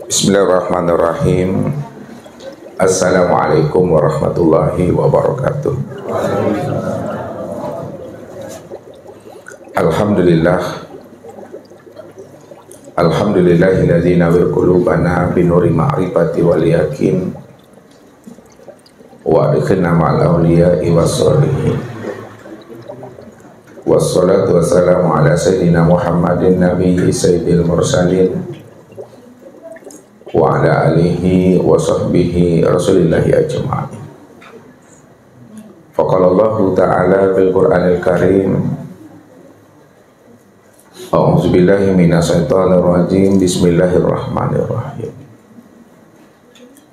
Bismillahirrahmanirrahim. Assalamualaikum warahmatullahi wabarakatuh. Alhamdulillah. Alhamdulillahilladzi nawwir qulubana binuri ma'rifati wal yakin wa adkhilna ma'al awliya'i wassalihin. Wassalatu wassalamu ala sayyidina Muhammadin nabiyyi sayyidil mursalin wa ala alihi wa sahbihi rasulillahi ajma'in. Faqala Allahu ta'ala fil Qur'anil Karim, a'udzu billahi minasyaitonir rajim, bismillahirrahmanirrahim.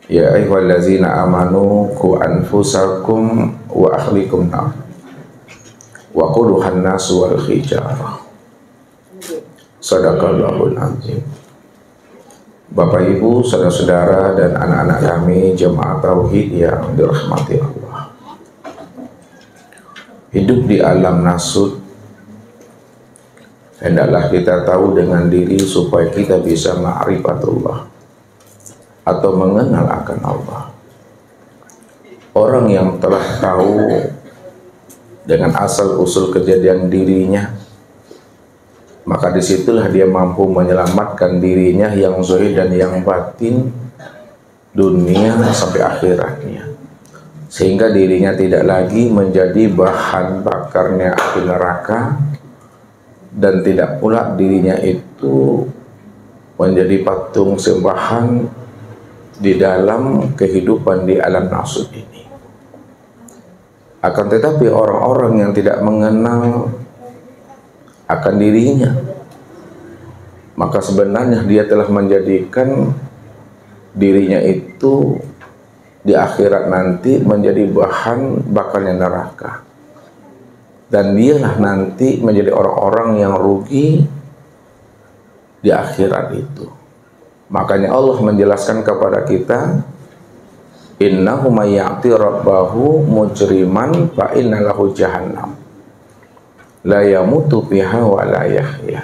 Ya ayyuhallazina amanu qu anfusakum wa ahlikum nar wa quduhan nasu wal hijarah. Shadaqallahul azim. Bapak Ibu, saudara-saudara dan anak-anak kami jemaah tauhid yang dirahmati Allah. Hidup di alam nasut, hendaklah kita tahu dengan diri supaya kita bisa ma'rifatullah atau mengenal akan Allah. Orang yang telah tahu dengan asal usul kejadian dirinya, maka disitulah dia mampu menyelamatkan dirinya yang zahir dan yang batin, dunia sampai akhiratnya, sehingga dirinya tidak lagi menjadi bahan bakarnya api neraka, dan tidak pula dirinya itu menjadi patung sembahan di dalam kehidupan di alam nasut ini. Akan tetapi orang-orang yang tidak mengenal akan dirinya, maka sebenarnya dia telah menjadikan dirinya itu di akhirat nanti menjadi bahan bakarnya neraka, dan dialah nanti menjadi orang-orang yang rugi di akhirat itu. Makanya Allah menjelaskan kepada kita, innahu may ya'ti rabbahu mujriman fa inna lahu jahannam la yamutu fiha wa la yahya.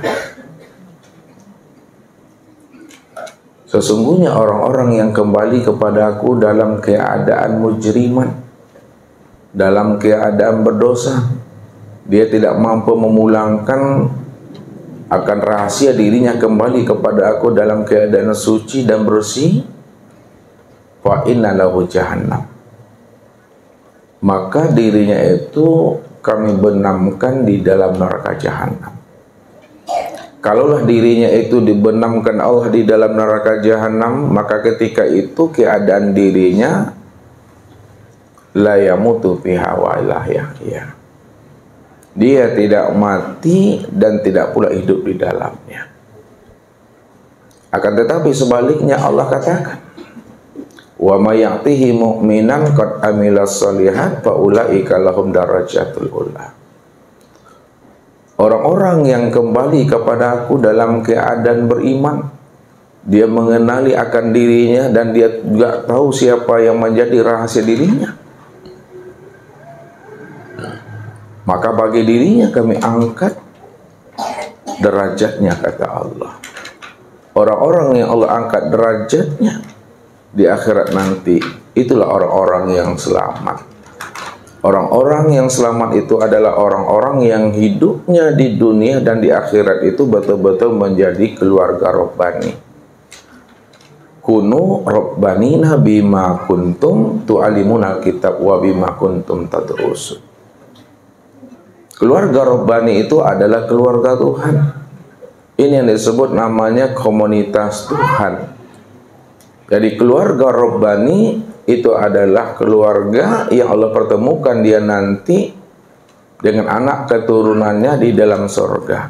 Sesungguhnya orang-orang yang kembali kepada Aku dalam keadaan mujriman, dalam keadaan berdosa, dia tidak mampu memulangkan akan rahasia dirinya kembali kepada Aku dalam keadaan suci dan bersih, fa inna lahu jahannam, maka dirinya itu kami benamkan di dalam neraka jahanam. Kalaulah dirinya itu dibenamkan Allah di dalam neraka jahanam, maka ketika itu keadaan dirinya la yamutu fiha wa la yahya, dia tidak mati dan tidak pula hidup di dalamnya. Akan tetapi sebaliknya Allah katakan, wa may ya'tihi mu'minan qad amilas shalihat fa ulaika lahum darajatul ula. Orang-orang yang kembali kepada Aku dalam keadaan beriman, dia mengenali akan dirinya dan dia juga tahu siapa yang menjadi rahasia dirinya, maka bagi dirinya kami angkat derajatnya, kata Allah. Orang-orang yang Allah angkat derajatnya di akhirat nanti, itulah orang-orang yang selamat. Orang-orang yang selamat itu adalah orang-orang yang hidupnya di dunia dan di akhirat itu betul-betul menjadi keluarga Rabbani. Kunu Rabbanina bima kuntum tu'alimunal kitab wa bima kuntum tadrusun. Keluarga Rabbani itu adalah keluarga Tuhan. Ini yang disebut namanya komunitas Tuhan. Jadi keluarga Rabbani itu adalah keluarga yang Allah pertemukan dia nanti dengan anak keturunannya di dalam sorga.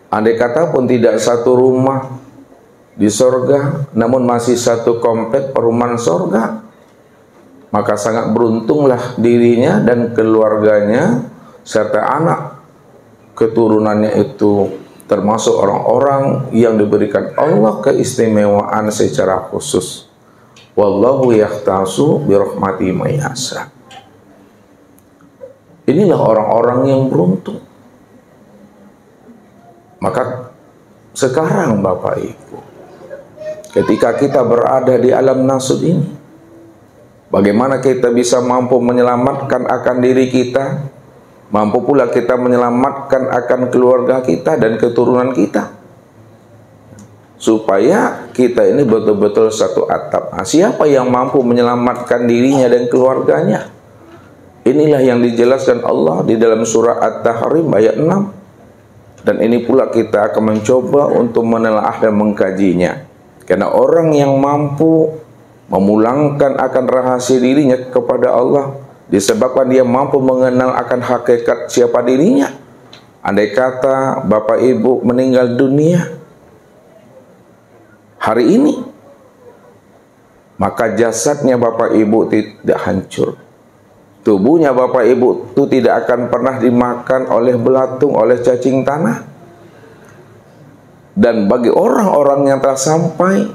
Andai kata pun tidak satu rumah di sorga, namun masih satu komplek perumahan sorga, maka sangat beruntunglah dirinya dan keluarganya serta anak keturunannya itu termasuk orang-orang yang diberikan Allah keistimewaan secara khusus. Wallahu yahtasu birahmati may yasha. Inilah orang-orang yang beruntung. Maka sekarang Bapak Ibu, ketika kita berada di alam nasut ini. Bagaimana kita bisa mampu menyelamatkan akan diri kita, mampu pula kita menyelamatkan akan keluarga kita dan keturunan kita, supaya kita ini betul-betul satu atap. Nah, siapa yang mampu menyelamatkan dirinya dan keluarganya? Inilah yang dijelaskan Allah di dalam surah At-Tahrim ayat 6. Dan ini pula kita akan mencoba untuk menelaah dan mengkajinya. Karena orang yang mampu memulangkan akan rahasia dirinya kepada Allah, disebabkan dia mampu mengenal akan hakikat siapa dirinya. Andai kata bapak ibu meninggal dunia hari ini, maka jasadnya bapak ibu tidak hancur. Tubuhnya bapak ibu itu tidak akan pernah dimakan oleh belatung, oleh cacing tanah. Dan bagi orang-orang yang telah sampai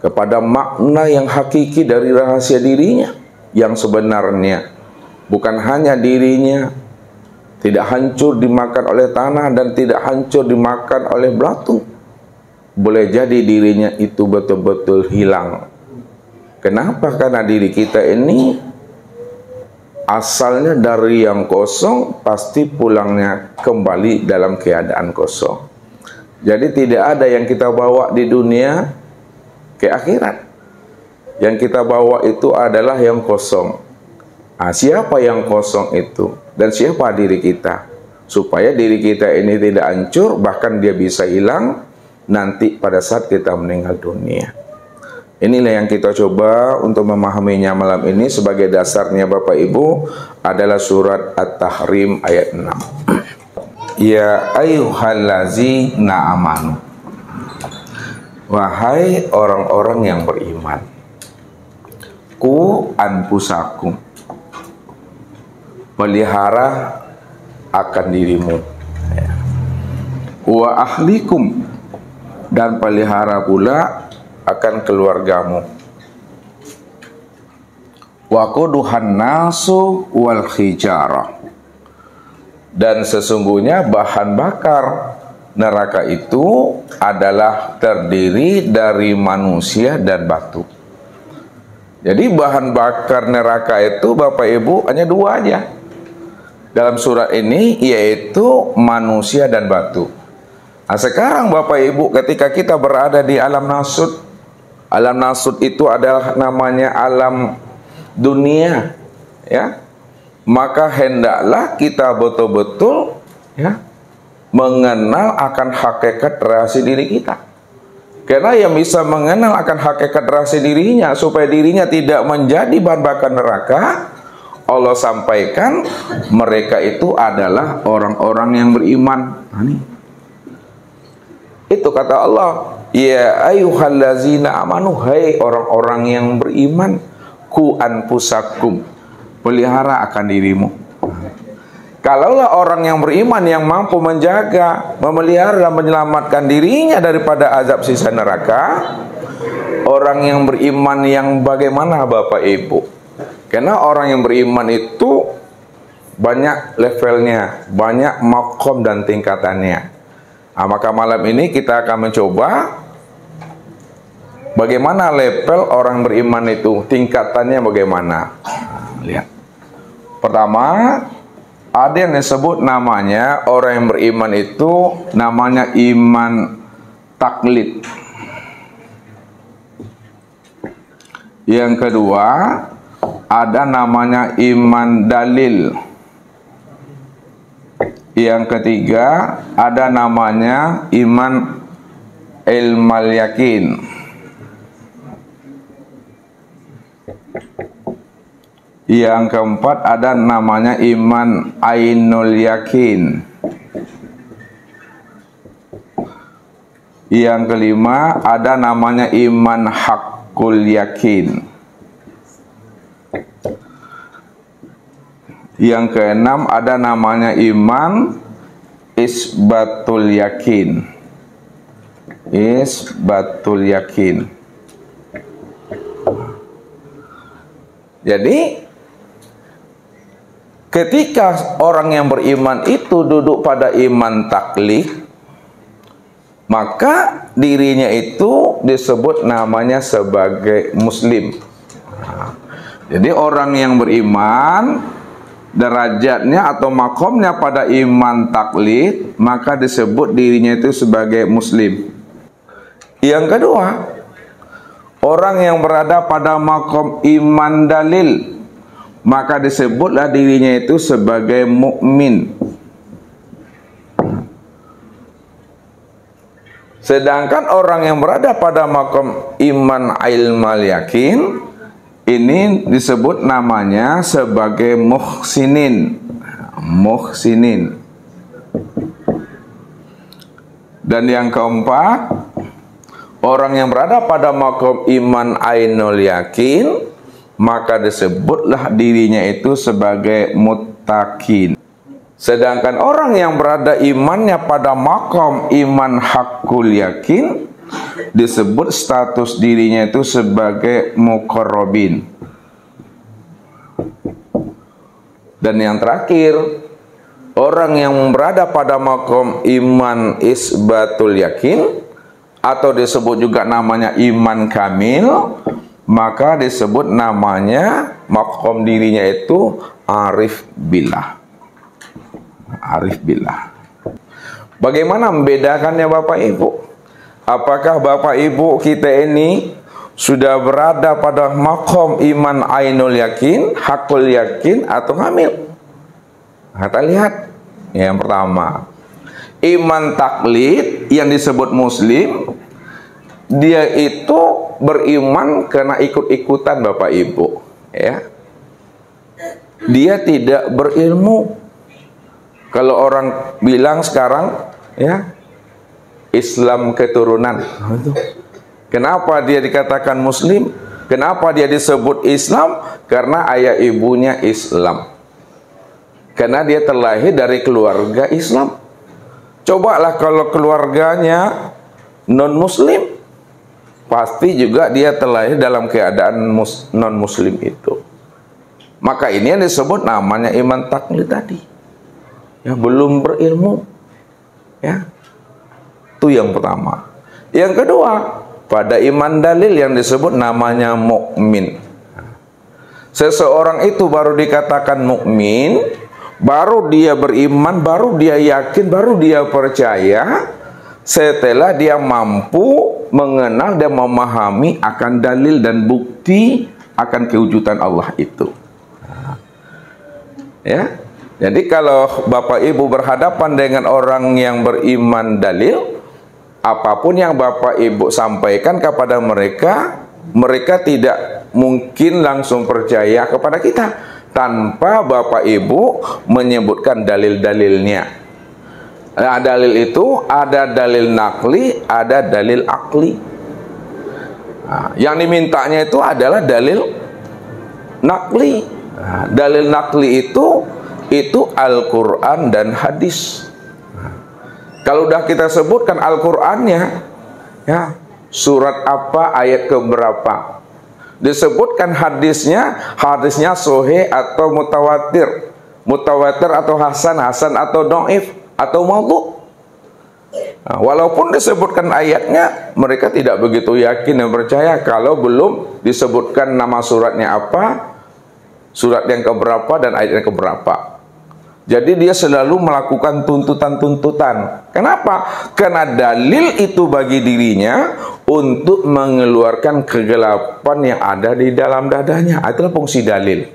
kepada makna yang hakiki dari rahasia dirinya yang sebenarnya, bukan hanya dirinya tidak hancur dimakan oleh tanah dan tidak hancur dimakan oleh belatung, boleh jadi dirinya itu betul-betul hilang. Kenapa? Karena diri kita ini asalnya dari yang kosong, pasti pulangnya kembali dalam keadaan kosong. Jadi tidak ada yang kita bawa di dunia ke akhirat. Yang kita bawa itu adalah yang kosong. Nah, siapa yang kosong itu? Dan siapa diri kita? Supaya diri kita ini tidak hancur, bahkan dia bisa hilang nanti pada saat kita meninggal dunia. Inilah yang kita coba untuk memahaminya malam ini. Sebagai dasarnya Bapak Ibu adalah surat At-Tahrim ayat 6. Ya ayyuhallazina amanu, wahai orang-orang yang beriman, ku anfusakum, pelihara akan dirimu, wa ahlikum, dan pelihara pula akan keluargamu. Wa quduhan nasu wal hijarah, dan sesungguhnya bahan bakar neraka itu adalah terdiri dari manusia dan batu. Jadi bahan bakar neraka itu Bapak Ibu hanya dua aja dalam surat ini, yaitu manusia dan batu. Nah, sekarang Bapak Ibu ketika kita berada di alam nasut, alam nasut itu adalah namanya alam dunia, ya. Maka hendaklah kita betul-betul ya mengenal akan hakikat rahasia diri kita. Karena yang bisa mengenal akan hakikat rahasia dirinya supaya dirinya tidak menjadi bahan bakar neraka, Allah sampaikan mereka itu adalah orang-orang yang beriman. Nah, nih. Itu kata Allah, ya ayyuhallazina amanu, hai orang-orang yang beriman, ku anfusakum, pelihara akan dirimu. Kalaulah orang yang beriman yang mampu menjaga, memelihara dan menyelamatkan dirinya daripada azab siksa neraka, orang yang beriman yang bagaimana Bapak Ibu? Karena orang yang beriman itu banyak levelnya, banyak makom dan tingkatannya. Nah, maka malam ini kita akan mencoba bagaimana level orang beriman itu, tingkatannya bagaimana. Lihat. Pertama, ada yang disebut namanya orang yang beriman itu namanya iman taklid. Yang kedua, ada namanya iman dalil. Yang ketiga, ada namanya iman ilmal yakin. Yang keempat, ada namanya iman ainul yakin. Yang kelima, ada namanya iman hakul yakin. Yang keenam, ada namanya iman isbatul yakin. Isbatul yakin. Jadi ketika orang yang beriman itu duduk pada iman taklid, maka dirinya itu disebut namanya sebagai muslim. Jadi orang yang beriman, derajatnya atau makomnya pada iman taklid, maka disebut dirinya itu sebagai muslim. Yang kedua, orang yang berada pada makom iman dalil, maka disebutlah dirinya itu sebagai mukmin. Sedangkan orang yang berada pada makom iman ilmal yakin, ini disebut namanya sebagai muhsinin. Muhsinin. Dan yang keempat, orang yang berada pada makom iman ainul yakin, maka disebutlah dirinya itu sebagai muttaqin. Sedangkan orang yang berada imannya pada makom iman hakul yakin, disebut status dirinya itu sebagai muqarrabin. Dan yang terakhir, orang yang berada pada makom iman isbatul yakin, atau disebut juga namanya iman kamil, maka disebut namanya makom dirinya itu arif billah. Arif billah. Bagaimana membedakannya Bapak Ibu? Apakah Bapak Ibu kita ini sudah berada pada makom iman ainul yakin, hakul yakin, atau kamil? Kita lihat. Yang pertama, iman taklid yang disebut muslim, dia itu beriman karena ikut-ikutan Bapak Ibu, ya. Dia tidak berilmu. Kalau orang bilang sekarang, ya, Islam keturunan. Kenapa dia dikatakan muslim? Kenapa dia disebut Islam? Karena ayah ibunya Islam. Karena dia terlahir dari keluarga Islam. Cobalah kalau keluarganya non-muslim, pasti juga dia terlahir dalam keadaan non-muslim itu. Maka ini yang disebut namanya iman taklid tadi. Ya, belum berilmu. Ya. Itu yang pertama. Yang kedua, pada iman dalil yang disebut namanya mukmin. Seseorang itu baru dikatakan mukmin, baru dia beriman, baru dia yakin, baru dia percaya setelah dia mampu mengenal dan memahami akan dalil dan bukti akan kewujudan Allah itu. Ya. Jadi kalau Bapak Ibu berhadapan dengan orang yang beriman dalil, apapun yang Bapak Ibu sampaikan kepada mereka, mereka tidak mungkin langsung percaya kepada kita tanpa Bapak Ibu menyebutkan dalil-dalilnya. Nah, dalil itu ada dalil nakli, ada dalil akli. Nah, yang dimintanya itu adalah dalil nakli. Nah, dalil nakli itu Al-Quran dan hadis. Kalau udah kita sebutkan Al-Qurannya, ya, surat apa, ayat keberapa, disebutkan hadisnya sahih atau mutawatir, mutawatir atau hasan atau dhaif atau maudhu. Nah, walaupun disebutkan ayatnya, mereka tidak begitu yakin dan percaya kalau belum disebutkan nama suratnya apa, surat yang keberapa dan ayat yang keberapa. Jadi dia selalu melakukan tuntutan-tuntutan. Kenapa? Karena dalil itu bagi dirinya untuk mengeluarkan kegelapan yang ada di dalam dadanya. Itulah fungsi dalil.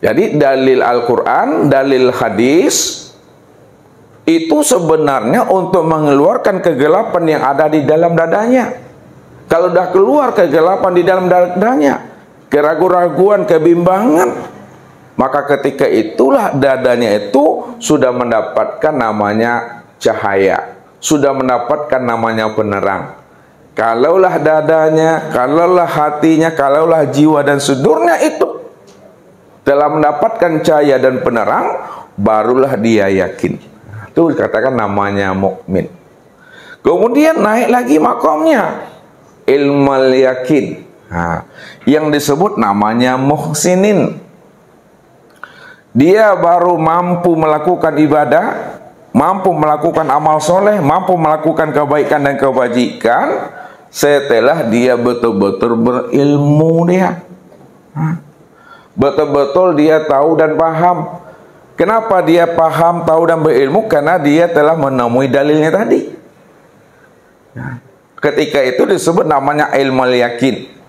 Jadi dalil Al-Quran, dalil hadis, itu sebenarnya untuk mengeluarkan kegelapan yang ada di dalam dadanya. Kalau sudah keluar kegelapan di dalam dadanya, keraguan-raguan, kebimbangan, maka ketika itulah dadanya itu sudah mendapatkan namanya cahaya, sudah mendapatkan namanya penerang. Kalaulah dadanya, kalaulah hatinya, kalaulah jiwa dan sudurnya itu telah mendapatkan cahaya dan penerang, barulah dia yakin. Itu dikatakan namanya mukmin. Kemudian naik lagi makomnya, ilmal yakin. Nah, yang disebut namanya muhsinin. Dia baru mampu melakukan ibadah, mampu melakukan amal soleh, mampu melakukan kebaikan dan kebajikan setelah dia betul-betul berilmu dia. Betul-betul dia tahu dan paham. Kenapa dia paham, tahu dan berilmu? Karena dia telah menemui dalilnya tadi. Ketika itu disebut namanya ilmu yakin.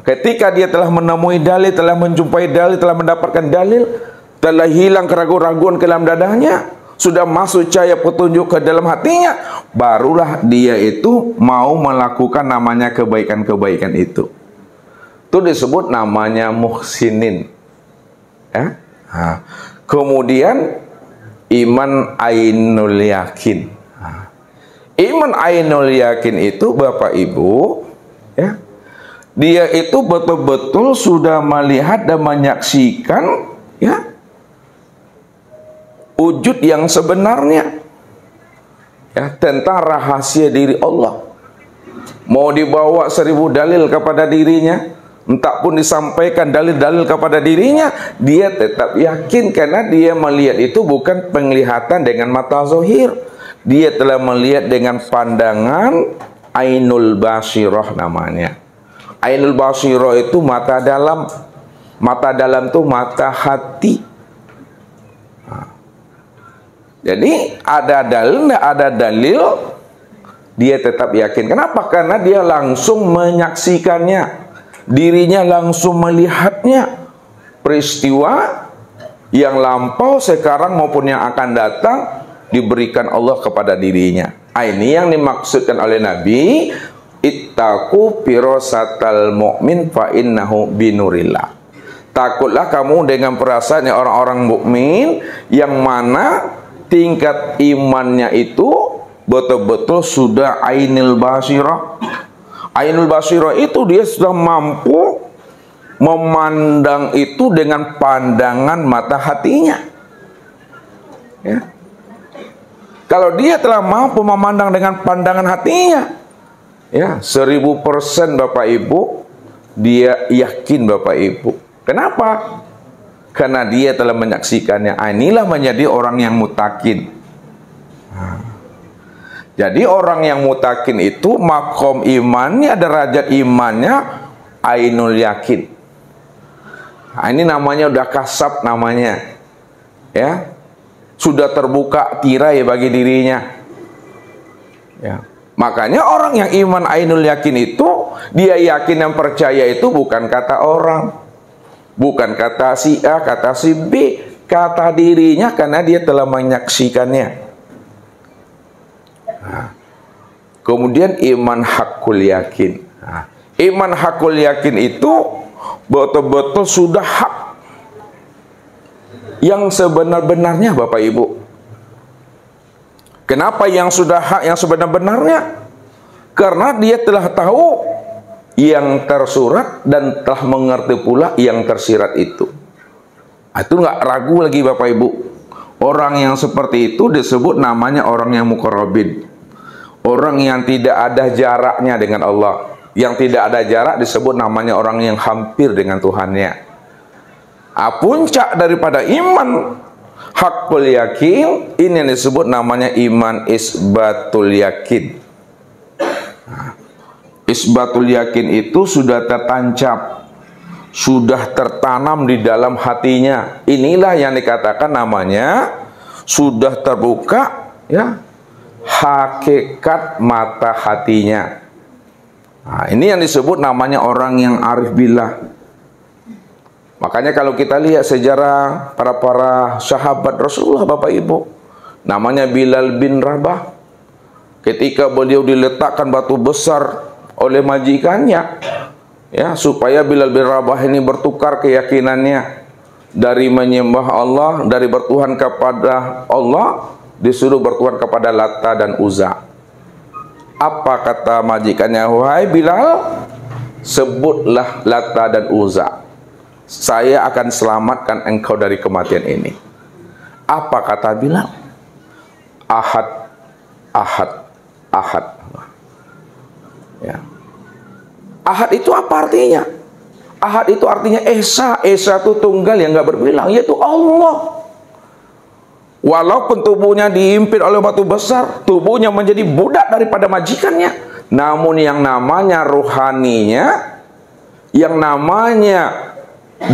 Ketika dia telah menemui dalil, telah menjumpai dalil, telah mendapatkan dalil, telah hilang keraguan-raguan ke dalam dadanya, sudah masuk cahaya petunjuk ke dalam hatinya, barulah dia itu mau melakukan namanya kebaikan-kebaikan itu. Itu disebut namanya muhsinin. Ya? Kemudian iman ainul yakin. Iman ainul yakin itu Bapak Ibu, ya, dia itu betul-betul sudah melihat dan menyaksikan, ya, wujud yang sebenarnya, ya, tentang rahasia diri Allah. Mau dibawa 1000 dalil kepada dirinya, entah pun disampaikan dalil-dalil kepada dirinya, dia tetap yakin karena dia melihat itu bukan penglihatan dengan mata zahir. Dia telah melihat dengan pandangan ainul basirah namanya. Ainul basirah itu mata dalam. Mata dalam itu mata hati. Jadi ada dalil, tidak ada dalil, dia tetap yakin. Kenapa? Karena dia langsung menyaksikannya. Dirinya langsung melihatnya. Peristiwa yang lampau, sekarang maupun yang akan datang, diberikan Allah kepada dirinya. Ini yang dimaksudkan oleh Nabi, ittaqu firasatal mu'min fa innahu binurillah. Takutlah kamu dengan perasaan orang-orang mukmin yang mana tingkat imannya itu betul-betul sudah ainul basirah. Ainul basirah itu dia sudah mampu memandang itu dengan pandangan mata hatinya. Ya. Kalau dia telah mampu memandang dengan pandangan hatinya, ya, 1000% Bapak Ibu, dia yakin Bapak Ibu. Kenapa? Karena dia telah menyaksikannya. Inilah menjadi orang yang mutakin. Jadi orang yang mutakin itu makom imannya, derajat imannya ainul yakin. Ini namanya udah kasab namanya, ya, sudah terbuka tirai bagi dirinya. Ya. Makanya orang yang iman ainul yakin itu, dia yakin dan percaya itu bukan kata orang, bukan kata si A, kata si B, kata dirinya karena dia telah menyaksikannya. Nah, kemudian iman hakul yakin. Nah, iman hakul yakin itu betul-betul sudah hak yang sebenar-benarnya Bapak Ibu. Kenapa yang sudah hak yang sebenar-benarnya? Karena dia telah tahu yang tersurat dan telah mengerti pula yang tersirat itu. Itu nggak ragu lagi Bapak Ibu. Orang yang seperti itu disebut namanya orang yang muqarrabin. Orang yang tidak ada jaraknya dengan Allah. Yang tidak ada jarak disebut namanya orang yang hampir dengan Tuhannya. Puncak daripada iman hakul yakin, ini yang disebut namanya iman isbatul yakin. Isbatul yakin itu sudah tertancap, sudah tertanam di dalam hatinya. Inilah yang dikatakan namanya sudah terbuka, ya, hakikat mata hatinya. Ini yang disebut namanya orang yang arif billah. Makanya kalau kita lihat sejarah para sahabat Rasulullah Bapak Ibu, namanya Bilal bin Rabah. Ketika beliau diletakkan batu besar oleh majikannya, ya, supaya Bilal bin Rabah ini bertukar keyakinannya dari menyembah Allah, dari bertuhan kepada Allah, disuruh bertuhan kepada Lata dan Uzza. Apa kata majikannya? Wahai Bilal, sebutlah Lata dan Uzza, saya akan selamatkan engkau dari kematian ini. Apa kata Bilal? Ahad, ahad, ahad. Ya. Ahad itu apa artinya? Ahad itu artinya Esa. Esa itu tunggal yang nggak berbilang, yaitu Allah. Walaupun tubuhnya diimpit oleh batu besar, tubuhnya menjadi budak daripada majikannya. Namun yang namanya ruhaninya, yang namanya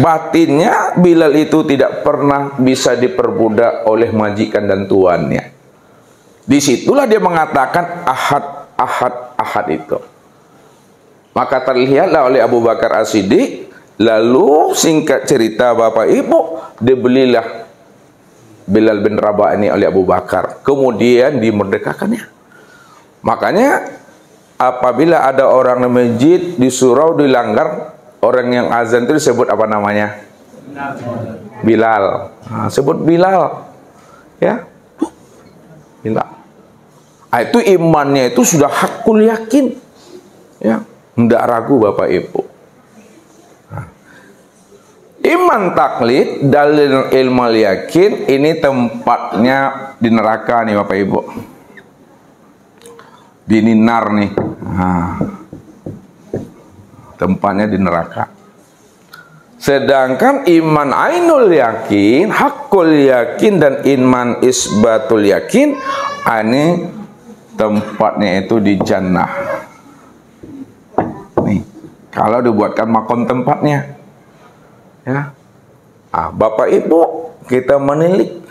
batinnya, Bilal itu tidak pernah bisa diperbudak oleh majikan dan tuannya. Disitulah dia mengatakan ahad, ahad, ahad itu. Maka terlihatlah oleh Abu Bakar As-Siddiq, lalu singkat cerita Bapak Ibu, dibelilah Bilal bin Rabah ini oleh Abu Bakar, kemudian dimerdekakannya. Makanya apabila ada orang di masjid di surau dilanggar, orang yang azan itu disebut apa namanya? Bilal. Nah, sebut Bilal, ya, Bilal. Nah, itu imannya itu sudah hakul yakin, ya, tidak ragu Bapak Ibu. Iman taklid, dalil ilmu yakin, ini tempatnya di neraka nih Bapak Ibu. Di Ninar nih. Nah, tempatnya di neraka. Sedangkan iman ainul yakin, hakul yakin, dan iman isbatul yakin, ini tempatnya itu di jannah. Nih, kalau dibuatkan makom tempatnya. Ya, Bapak Ibu, kita menilik,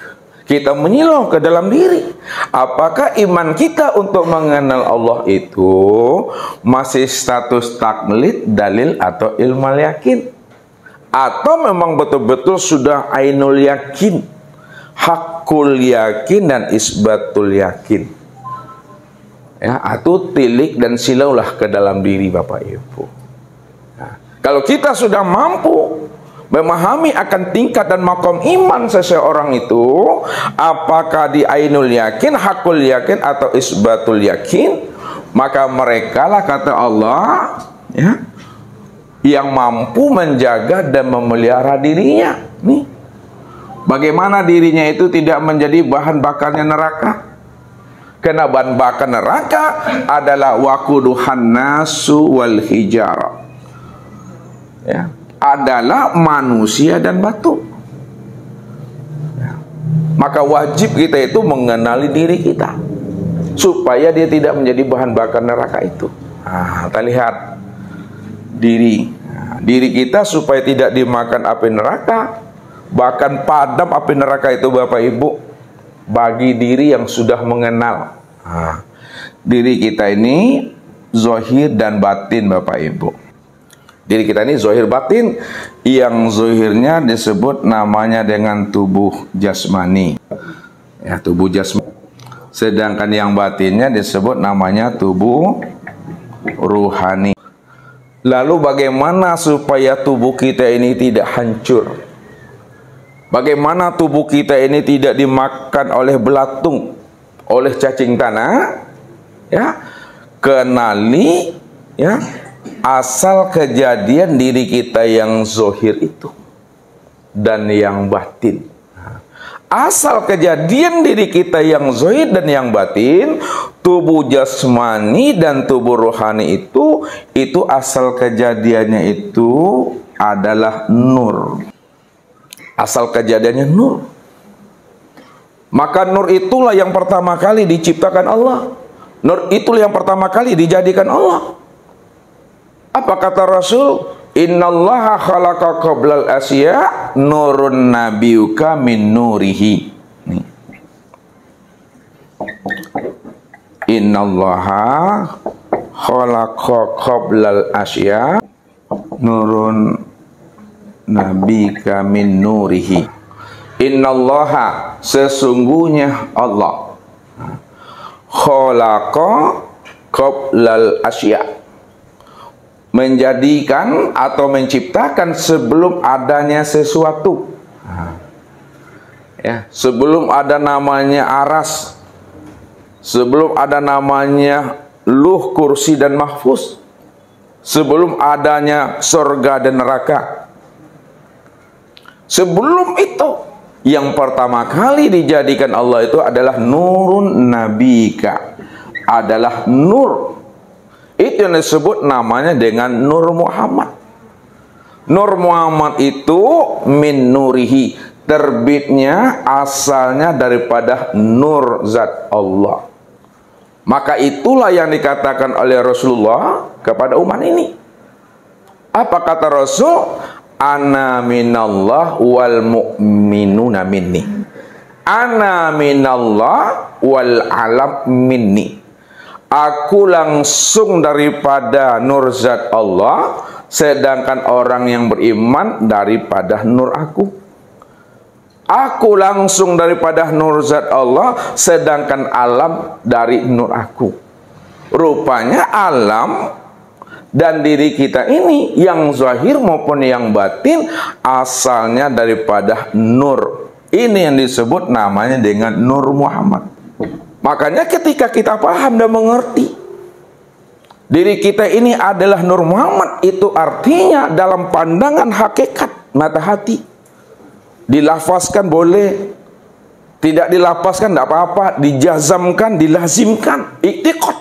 kita menyilau ke dalam diri. Apakah iman kita untuk mengenal Allah itu masih status taklid, dalil, atau ilmu yakin? Atau memang betul-betul sudah ainul yakin, hakul yakin, dan isbatul yakin? Ya, atau tilik dan silaulah ke dalam diri Bapak Ibu. Nah, kalau kita sudah mampu memahami akan tingkat dan makom iman seseorang itu, apakah di ainul yakin, hakul yakin, atau isbatul yakin, maka mereka lah, kata Allah, ya, yang mampu menjaga dan memelihara dirinya. Nih, bagaimana dirinya itu tidak menjadi bahan bakarnya neraka? Karena bahan bakar neraka adalah waquduhan nasu wal hijarah, ya, adalah manusia dan batu. Ya. Maka wajib kita itu mengenali diri kita supaya dia tidak menjadi bahan bakar neraka itu. Nah, kita lihat diri, nah, diri kita supaya tidak dimakan api neraka, bahkan padam api neraka itu Bapak Ibu, bagi diri yang sudah mengenal. Nah, diri kita ini zahir dan batin Bapak Ibu. Diri kita ini zahir batin, yang zahirnya disebut namanya dengan tubuh jasmani, ya, tubuh jasmani. Sedangkan yang batinnya disebut namanya tubuh ruhani. Lalu bagaimana supaya tubuh kita ini tidak hancur? Bagaimana tubuh kita ini tidak dimakan oleh belatung, oleh cacing tanah? Ya, kenali, ya, asal kejadian diri kita yang zahir itu dan yang batin. Asal kejadian diri kita yang zahir dan yang batin, tubuh jasmani dan tubuh rohani itu asal kejadiannya itu adalah nur. Asal kejadiannya nur. Maka nur itulah yang pertama kali diciptakan Allah. Nur itulah yang pertama kali dijadikan Allah. Apa kata Rasul? Innallaha khalaqa qablal asya nurun nabiyuka min nurihi. Innallaha khalaqa qablal asya nurun nabiyuka min nurihi. Innallaha, sesungguhnya Allah, khalaqa qablal asya, menjadikan atau menciptakan sebelum adanya sesuatu. Ya, sebelum ada namanya aras, sebelum ada namanya luh, kursi, dan mahfuz, sebelum adanya surga dan neraka. Sebelum itu, yang pertama kali dijadikan Allah itu adalah nurun nabika, adalah nur. Itu yang disebut namanya dengan Nur Muhammad. Nur Muhammad itu min nurihi, terbitnya asalnya daripada nur zat Allah. Maka itulah yang dikatakan oleh Rasulullah kepada umat ini. Apa kata Rasul? Ana minallah wal mu'minuna minni. Ana minallah wal alam minni. Aku langsung daripada nur zat Allah, sedangkan orang yang beriman daripada nur aku. Aku langsung daripada nur zat Allah, sedangkan alam dari nur aku. Rupanya alam dan diri kita ini, yang zahir maupun yang batin, asalnya daripada nur. Ini yang disebut namanya dengan Nur Muhammad. Makanya ketika kita paham dan mengerti diri kita ini adalah Nur Muhammad, itu artinya dalam pandangan hakikat mata hati, dilafazkan boleh, tidak dilafazkan tidak apa-apa, dijazamkan, dilazimkan, iktiqad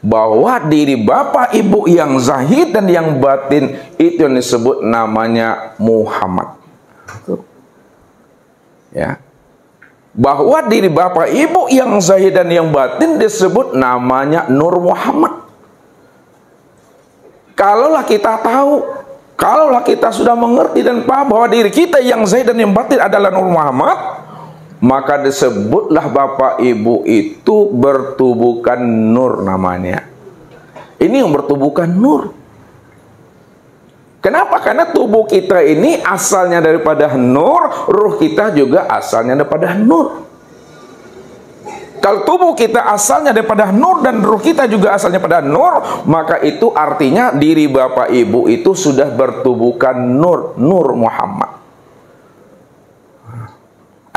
bahwa diri bapak ibu yang zahir dan yang batin itu yang disebut namanya Muhammad. Ya, bahwa diri bapak ibu yang zahir dan yang batin disebut namanya Nur Muhammad. Kalaulah kita tahu, kalaulah kita sudah mengerti dan paham bahwa diri kita yang zahir dan yang batin adalah Nur Muhammad, maka disebutlah bapak ibu itu bertubuhkan nur namanya. Ini yang bertubuhkan nur. Kenapa? Karena tubuh kita ini asalnya daripada nur, ruh kita juga asalnya daripada nur. Kalau tubuh kita asalnya daripada nur dan ruh kita juga asalnya pada nur, maka itu artinya diri bapak ibu itu sudah bertubuhkan nur, Nur Muhammad.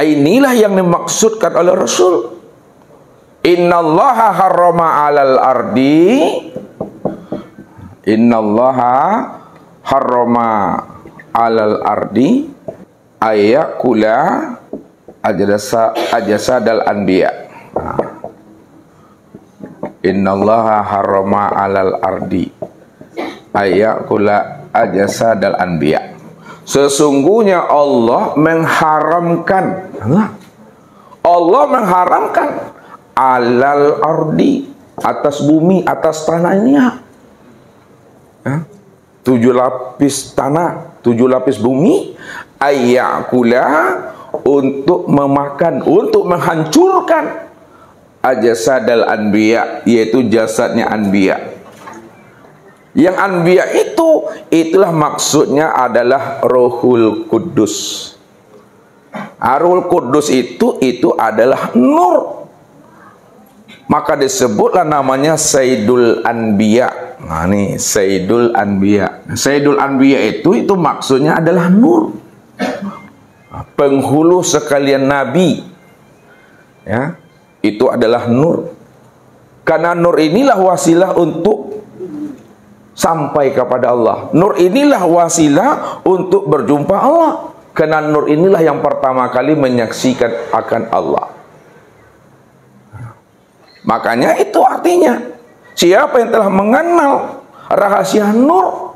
Inilah yang dimaksudkan oleh Rasul. Innallaha harrama 'alal ardi, innallaha harrama 'alal ardi ayakula ajsadal anbiya. Innallaha harrama 'alal ardi ayakula ajsadal anbiya. Sesungguhnya Allah mengharamkan, Allah mengharamkan alal ardi, atas bumi, atas tanahnya, 7 lapis tanah, 7 lapis bumi, ayyakula, untuk memakan, untuk menghancurkan ajsadal anbiya, yaitu jasadnya anbiya. Yang anbiya itu, itulah maksudnya adalah Rohul Kudus. Rohul Kudus itu adalah nur. Maka disebutlah namanya Sayyidul Anbiya. Nah ini Sayyidul Anbiya. Sayyidul Anbiya itu maksudnya adalah nur. Penghulu sekalian nabi. Ya, itu adalah nur. Karena nur inilah wasilah untuk sampai kepada Allah. Nur inilah wasilah untuk berjumpa Allah. Karena nur inilah yang pertama kali menyaksikan akan Allah. Makanya itu artinya, siapa yang telah mengenal rahasia nur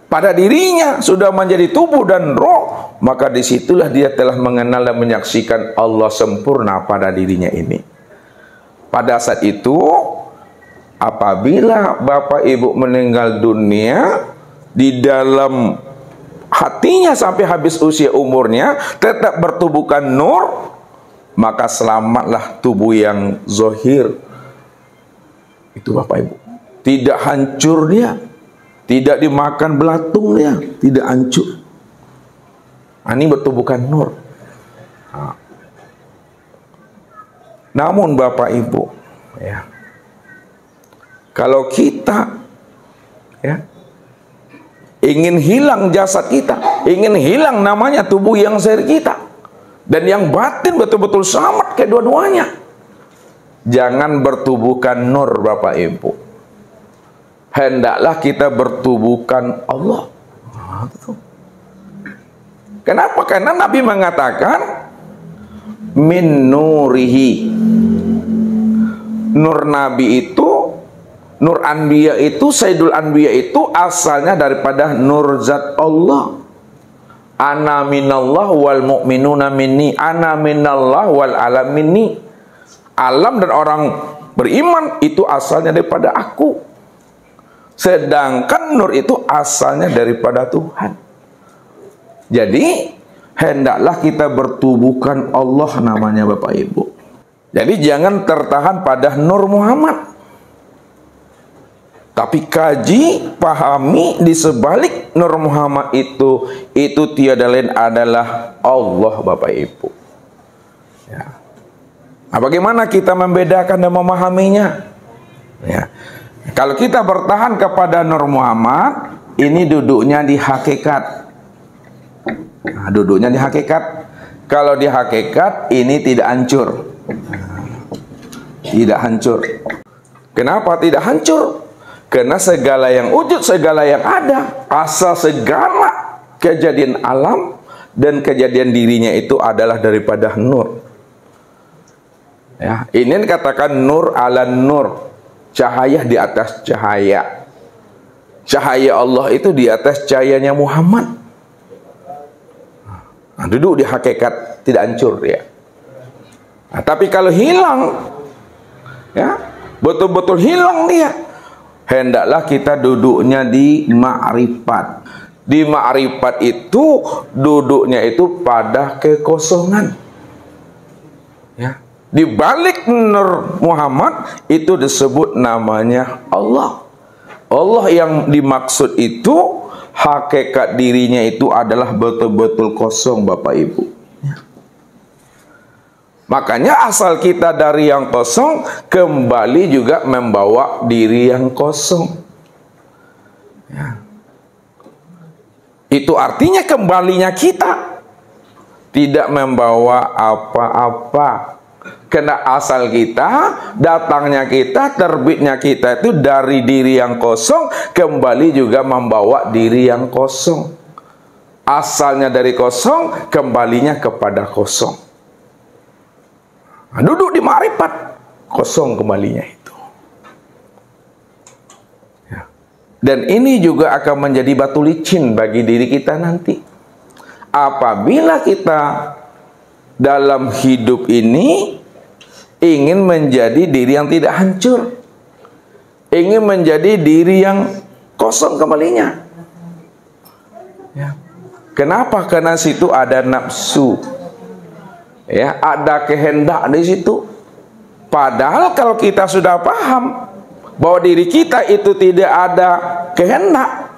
pada dirinya, sudah menjadi tubuh dan roh, maka disitulah dia telah mengenal dan menyaksikan Allah sempurna pada dirinya ini. Pada saat itu, apabila bapak ibu meninggal dunia, di dalam hatinya sampai habis usia umurnya tetap bertubuhkan nur, maka selamatlah tubuh yang zahir. Itu bapak ibu, tidak hancur dia, tidak dimakan belatung dia, tidak hancur. Ini bertubuhkan nur. Namun bapak ibu, ya, kalau kita ingin hilang jasad kita, ingin hilang namanya tubuh yang zahir kita, dan yang batin betul-betul selamat kedua-duanya, jangan bertubuhkan nur bapak ibu. Hendaklah kita bertubuhkan Allah. Kenapa? Karena Nabi mengatakan min nurihi. Nur Nabi itu, Nur Anbiya itu, Sayyidul Anbiya itu asalnya daripada nur zat Allah. Ana minallah wal mu'minuna minni. Ana minallah wal alam minni. Alam dan orang beriman itu asalnya daripada aku. Sedangkan nur itu asalnya daripada Tuhan. Jadi hendaklah kita bertubuhkan Allah namanya Bapak Ibu. Jadi jangan tertahan pada Nur Muhammad. Tapi kaji, pahami di sebalik Nur Muhammad itu tiada lain adalah Allah Bapak Ibu. Ya. Nah, bagaimana kita membedakan dan memahaminya? Ya. Kalau kita bertahan kepada Nur Muhammad, ini duduknya di hakikat. Nah, duduknya di hakikat. Kalau di hakikat, ini tidak hancur. Tidak hancur. Kenapa tidak hancur? Karena segala yang wujud, segala yang ada, asal segala kejadian alam dan kejadian dirinya itu adalah daripada nur. Ya, ini dikatakan nur ala nur, cahaya di atas cahaya. Cahaya Allah itu di atas cahayanya Muhammad. Nah, duduk di hakikat, tidak hancur ya. Nah, tapi kalau hilang, ya betul-betul hilang dia. Hendaklah kita duduknya di ma'rifat. Di ma'rifat itu duduknya itu pada kekosongan. Ya. Di balik Nur Muhammad itu disebut namanya Allah. Allah yang dimaksud itu hakikat dirinya itu adalah betul-betul kosong Bapak Ibu. Ya. Makanya asal kita dari yang kosong kembali juga membawa diri yang kosong. Ya. Itu artinya kembalinya kita tidak membawa apa-apa. Karena asal kita, datangnya kita, terbitnya kita itu dari diri yang kosong kembali juga membawa diri yang kosong. Asalnya dari kosong, kembalinya kepada kosong. Nah, duduk di ma'rifat, kosong kembalinya itu. Ya. Dan ini juga akan menjadi batu licin bagi diri kita nanti. Apabila kita dalam hidup ini ingin menjadi diri yang tidak hancur, ingin menjadi diri yang kosong kembalinya. Ya. Kenapa? Karena situ ada nafsu. Ya, ada kehendak di situ. Padahal kalau kita sudah paham bahwa diri kita itu tidak ada kehendak,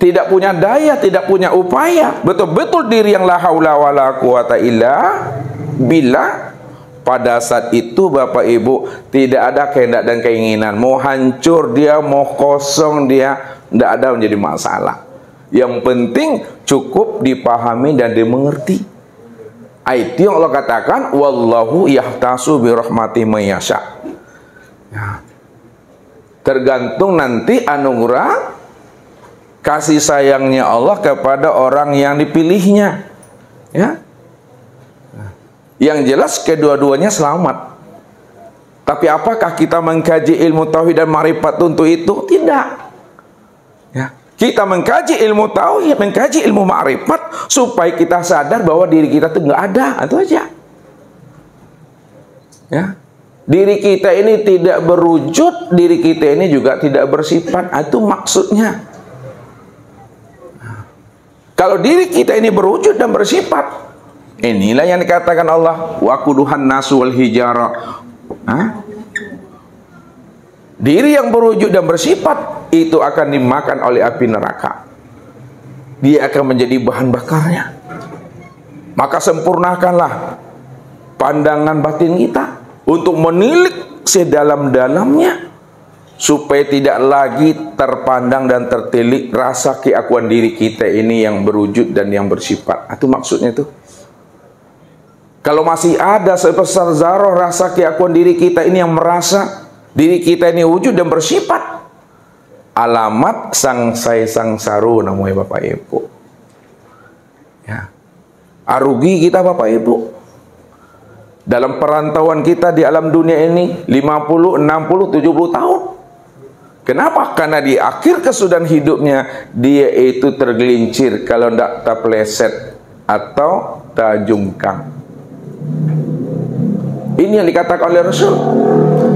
tidak punya daya, tidak punya upaya, betul-betul diri yang la haula wala quwata illa billah, pada saat itu Bapak Ibu tidak ada kehendak dan keinginan. Mau hancur dia, mau kosong dia, tidak ada menjadi masalah. Yang penting cukup dipahami dan dimengerti. Itu yang Allah katakan, wallahu yahtasu bi rahmati may yasha. Ya. Tergantung nanti anugerah kasih sayangnya Allah kepada orang yang dipilihnya. Ya. Yang jelas kedua-duanya selamat. Tapi apakah kita mengkaji ilmu tauhid dan ma'rifat untuk itu? Tidak. Ya. Kita mengkaji ilmu tauhid, mengkaji ilmu ma'rifat supaya kita sadar bahwa diri kita itu nggak ada, itu aja. Ya. Diri kita ini tidak berwujud, diri kita ini juga tidak bersifat, itu maksudnya. Kalau diri kita ini berwujud dan bersifat, inilah yang dikatakan Allah, waquduhan nasu wal hijara. Diri yang berwujud dan bersifat itu akan dimakan oleh api neraka. Dia akan menjadi bahan bakarnya. Maka sempurnakanlah pandangan batin kita untuk menilik sedalam-dalamnya supaya tidak lagi terpandang dan tertilik rasa keakuan diri kita ini yang berwujud dan yang bersifat. Itu maksudnya itu. Kalau masih ada sebesar zarah rasa keakuan diri kita ini yang merasa diri kita ini wujud dan bersifat, alamat sangsai sangsaru namanya Bapak Ibu. Ya. Arugi kita Bapak Ibu. Dalam perantauan kita di alam dunia ini 50, 60, 70 tahun. Kenapa? Karena di akhir kesudahan hidupnya dia itu tergelincir kalau tidak terpeleset atau tajungkang. Ini yang dikatakan oleh Rasul.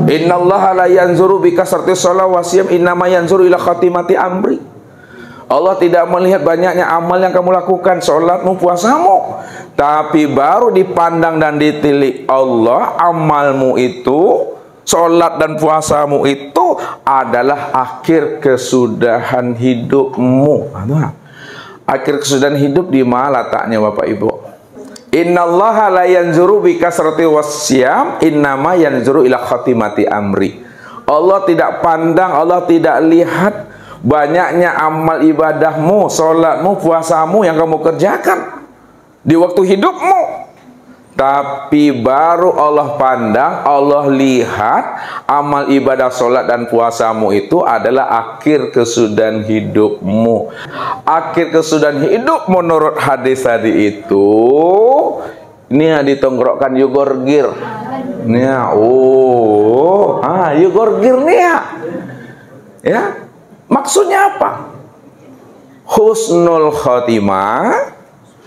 Innallaha la yanzuru bi kasrati shalah wa siyam, innama yanzuru ila khatimati amri. Allah tidak melihat banyaknya amal yang kamu lakukan, sholatmu, puasamu, tapi baru dipandang dan ditilik Allah, amalmu itu, sholat dan puasamu itu adalah akhir kesudahan hidupmu. Akhir kesudahan hidup di mana letaknya Bapak Ibu? Innallaha la yanzuru bi kasrati wasyam, innama yanzuru ila khatimati amri. Allah tidak pandang, Allah tidak lihat banyaknya amal ibadahmu, sholatmu, puasamu yang kamu kerjakan di waktu hidupmu, tapi baru Allah pandang, Allah lihat amal ibadah, sholat dan puasamu itu adalah akhir kesudahan hidupmu. Akhir kesudahan hidup menurut hadis tadi itu, ini ditongrokkan yugorgir. Nih, yugorgir nih ya. Maksudnya apa? Husnul khotimah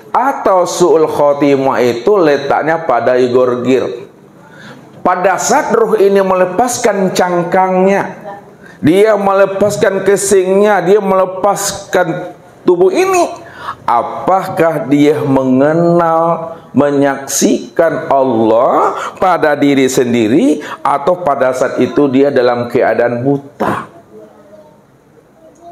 atau su'ul khotimah itu letaknya pada yugorgir. Pada saat ruh ini melepaskan cangkangnya, dia melepaskan kesingnya, dia melepaskan tubuh ini, apakah dia mengenal, menyaksikan Allah pada diri sendiri, atau pada saat itu dia dalam keadaan buta?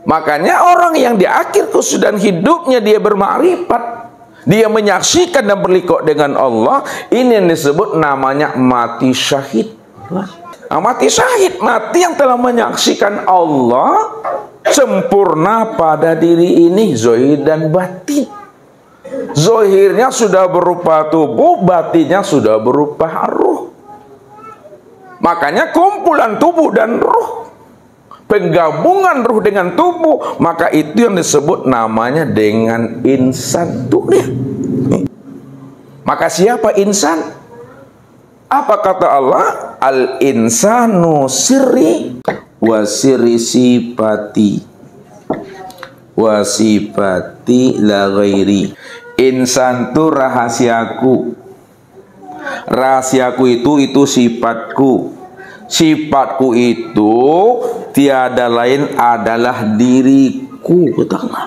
Makanya orang yang di akhir kesudahan hidupnya dia bermakrifat, dia menyaksikan dan berliqah dengan Allah, ini yang disebut namanya mati syahid. Mati syahid, mati yang telah menyaksikan Allah sempurna pada diri ini, zahir dan batin. Zahirnya sudah berupa tubuh, batinnya sudah berupa ruh. Makanya kumpulan tubuh dan ruh, penggabungan ruh dengan tubuh, maka itu yang disebut namanya dengan insan tuh dia. Maka siapa insan? Apa kata Allah? Al insanu sirri wa sirri sifati wa sifati la ghairi. Insan itu rahasiaku, rahasiaku itu sifatku, sifatku itu tiada lain adalah diriku, kata Allah.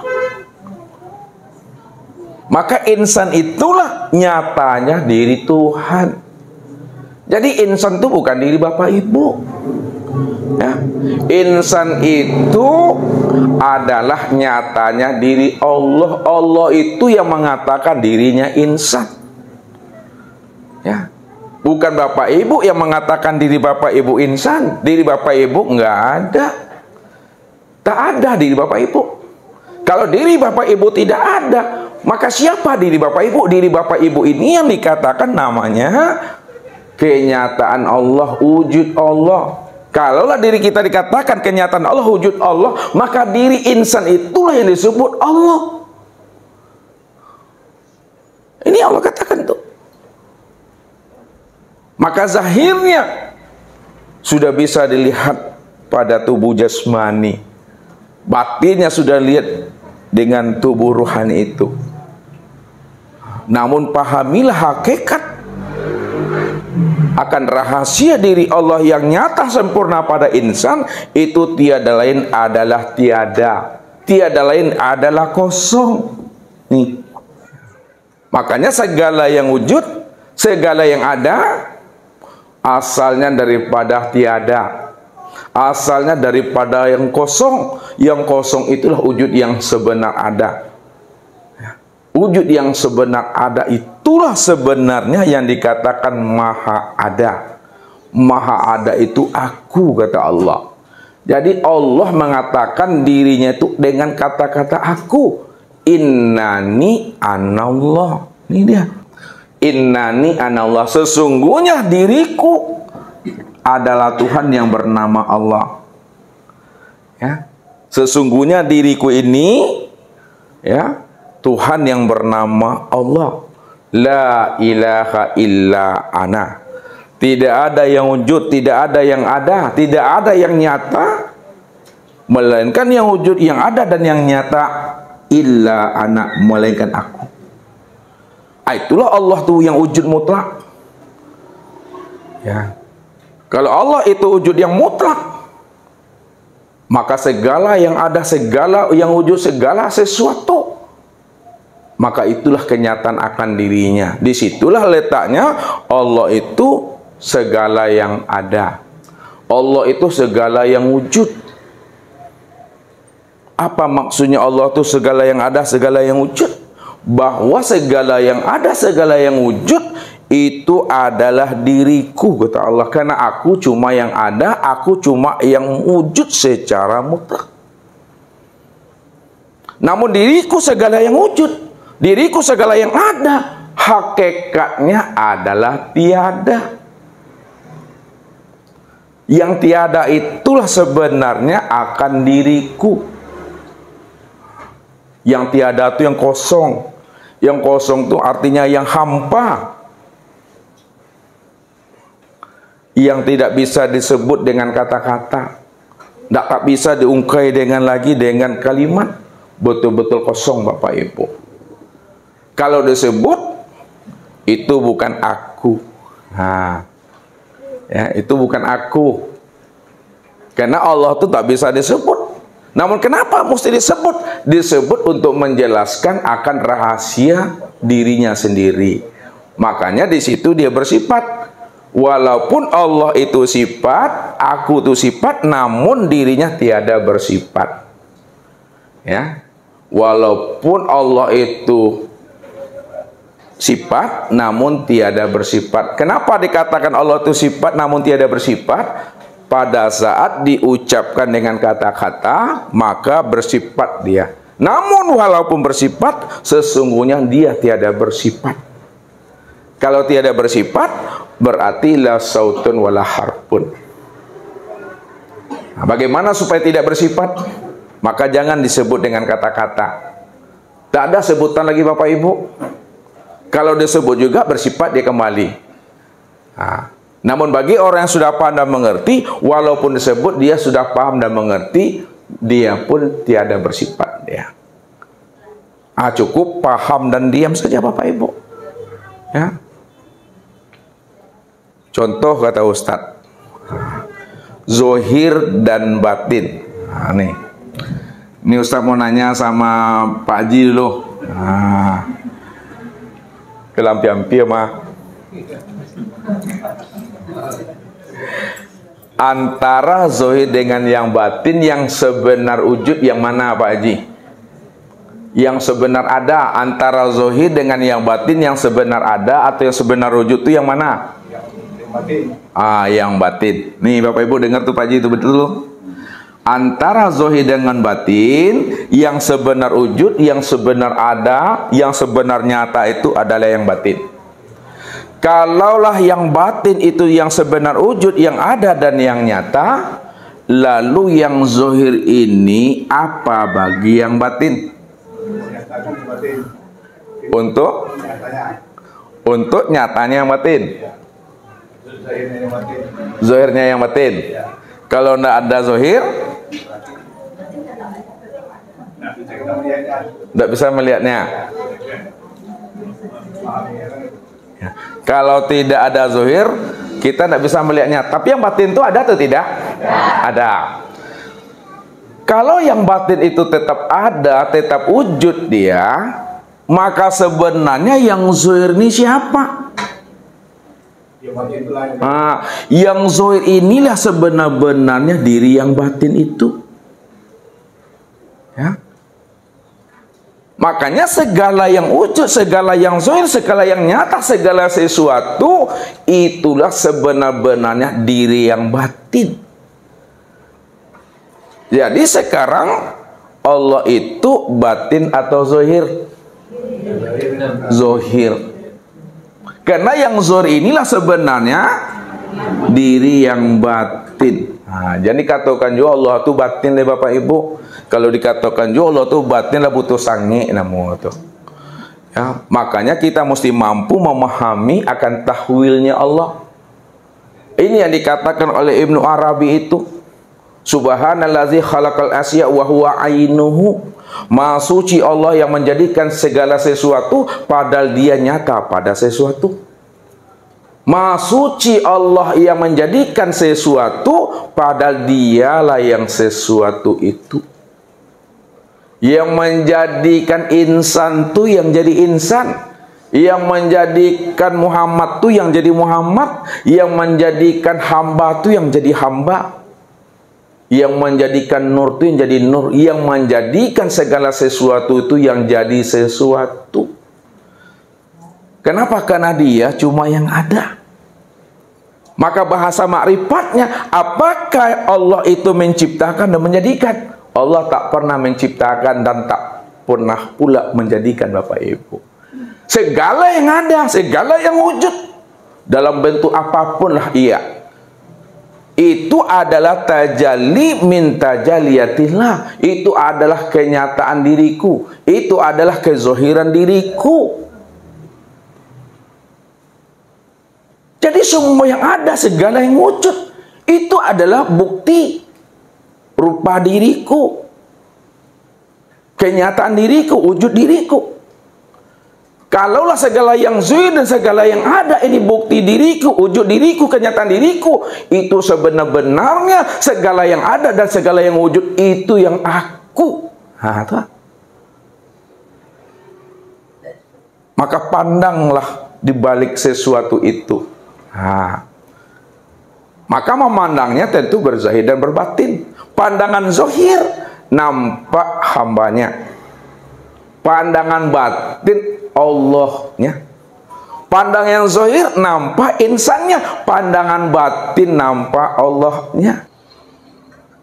Maka insan itulah nyatanya diri Tuhan. Jadi insan itu bukan diri Bapak Ibu ya. Insan itu adalah nyatanya diri Allah. Allah itu yang mengatakan dirinya insan ya. Bukan Bapak Ibu yang mengatakan diri Bapak Ibu insan. Diri Bapak Ibu nggak ada. Tak ada diri Bapak Ibu. Kalau diri Bapak Ibu tidak ada, maka siapa diri Bapak Ibu? Diri Bapak Ibu ini yang dikatakan namanya kenyataan Allah, wujud Allah. Kalaulah diri kita dikatakan kenyataan Allah, wujud Allah, maka diri insan itulah yang disebut Allah. Ini Allah katakan tuh. Maka zahirnya sudah bisa dilihat pada tubuh jasmani, batinnya sudah lihat dengan tubuh ruhani itu. Namun pahamilah hakikat akan rahasia diri Allah yang nyata sempurna pada insan itu tiada lain adalah tiada, tiada lain adalah kosong. Nih. Makanya segala yang wujud, segala yang ada asalnya daripada tiada, asalnya daripada yang kosong. Yang kosong itulah wujud yang sebenar ada. Wujud yang sebenar ada itulah sebenarnya yang dikatakan maha ada. Maha ada itu aku, kata Allah. Jadi Allah mengatakan dirinya itu dengan kata-kata aku. Innani anallah. Ini dia. Innani anallah. Sesungguhnya diriku adalah Tuhan yang bernama Allah. Ya. Sesungguhnya diriku ini, ya, Tuhan yang bernama Allah. La ilaha illa ana. Tidak ada yang wujud, tidak ada yang ada, tidak ada yang nyata, melainkan yang wujud, yang ada dan yang nyata, illa ana, melainkan aku. Itulah Allah tuh yang wujud mutlak. Ya. Kalau Allah itu wujud yang mutlak, maka segala yang ada, segala yang wujud, segala sesuatu, maka itulah kenyataan akan dirinya. Disitulah letaknya Allah itu segala yang ada. Allah itu segala yang wujud. Apa maksudnya Allah itu segala yang ada, segala yang wujud? Bahwa segala yang ada, segala yang wujud itu adalah diriku, kata Allah. Karena aku cuma yang ada, aku cuma yang wujud secara mutlak. Namun diriku segala yang wujud, diriku segala yang ada, hakikatnya adalah tiada. Yang tiada itulah sebenarnya akan diriku. Yang tiada itu yang kosong. Yang kosong itu artinya yang hampa, yang tidak bisa disebut dengan kata-kata, tidak bisa diungkai dengan kalimat. Betul-betul kosong, Bapak Ibu. Kalau disebut, itu bukan aku. Nah, ya, itu bukan aku. Karena Allah itu tak bisa disebut. Namun kenapa mesti disebut? Disebut untuk menjelaskan akan rahasia dirinya sendiri. Makanya di situ dia bersifat. Walaupun Allah itu sifat, aku itu sifat, namun dirinya tiada bersifat. Ya. Walaupun Allah itu sifat, namun tiada bersifat. Kenapa dikatakan Allah itu sifat, namun tiada bersifat? Pada saat diucapkan dengan kata-kata, maka bersifat dia. Namun walaupun bersifat, sesungguhnya dia tiada bersifat. Kalau tiada bersifat, berarti la sautun wala harfun. Nah, bagaimana supaya tidak bersifat? Maka jangan disebut dengan kata-kata. Tak ada sebutan lagi, Bapak Ibu. Kalau disebut juga bersifat, dia kembali. Nah, namun bagi orang yang sudah paham dan mengerti, walaupun disebut dia sudah paham dan mengerti, dia pun tiada bersifat dia. Cukup paham dan diam saja, Bapak Ibu. Ya. Contoh kata Ustadz, zohir dan batin. Nah, ini Ustadz mau nanya sama Pak Haji dulu. Kelampi-ampi mah. Antara zohir dengan yang batin, yang sebenar wujud yang mana, Pak Haji? Yang sebenar ada. Antara zohir dengan yang batin, yang sebenar ada atau yang sebenar wujud itu yang mana? Yang batin. Nih Bapak Ibu dengar tuh Pak Haji, itu betul. Antara zohir dengan batin, yang sebenar wujud, yang sebenar ada, yang sebenar nyata itu adalah yang batin. Kalaulah yang batin itu yang sebenar wujud, yang ada dan yang nyata, lalu yang zohir ini apa bagi yang batin? Untuk nyatanya yang batin. Zohirnya yang batin. Kalau tidak ada zohir, tidak bisa melihatnya. Ya. Kalau tidak ada zohir, kita tidak bisa melihatnya. Tapi yang batin itu ada atau tidak? Ada. Kalau yang batin itu tetap ada, tetap wujud dia, maka sebenarnya yang zohir ini siapa? Yang zohir inilah sebenar-benarnya diri yang batin itu. Ya. Makanya segala yang wujud, segala yang zohir, segala yang nyata, segala sesuatu, itulah sebenar-benarnya diri yang batin. Jadi sekarang Allah itu batin atau zohir? Zohir. Karena yang zohir inilah sebenarnya diri yang batin. Jadi katakan juga Allah itu batin deh Bapak Ibu. Kalau dikatakan juga Allah itu batin lah butuh sange namun itu. Ya, makanya kita mesti mampu memahami akan tahwilnya Allah. Ini yang dikatakan oleh Ibnu Arabi itu. Subhanallazi khalaqal asya wa huwa ainuhu. Maha suci Allah yang menjadikan segala sesuatu padahal dia nyata pada sesuatu. Maha suci Allah yang menjadikan sesuatu padahal dialah yang sesuatu itu. Yang menjadikan insan tuh yang jadi insan. Yang menjadikan Muhammad tuh yang jadi Muhammad. Yang menjadikan hamba tuh yang jadi hamba. Yang menjadikan nur itu yang jadi nur. Yang menjadikan segala sesuatu itu yang jadi sesuatu. Kenapa? Karena dia cuma yang ada. Maka bahasa makrifatnya, apakah Allah itu menciptakan dan menjadikan? Allah tak pernah menciptakan dan tak pernah pula menjadikan, Bapak Ibu. Segala yang ada, segala yang wujud dalam bentuk apapun lah ia. Itu adalah tajalli min tajaliyatillah. Itu adalah kenyataan diriku. Itu adalah kezohiran diriku. Jadi semua yang ada, segala yang wujud, itu adalah bukti rupa diriku. Kenyataan diriku, wujud diriku. Kalaulah segala yang zuhir dan segala yang ada ini bukti diriku, wujud diriku, kenyataan diriku, itu sebenar-benarnya segala yang ada dan segala yang wujud itu yang aku. Maka pandanglah di balik sesuatu itu. Maka memandangnya tentu berzahir dan berbatin. Pandangan zahir nampak hambanya. Pandangan batin Allahnya. Pandang yang zahir nampak insannya, pandangan batin nampak Allahnya.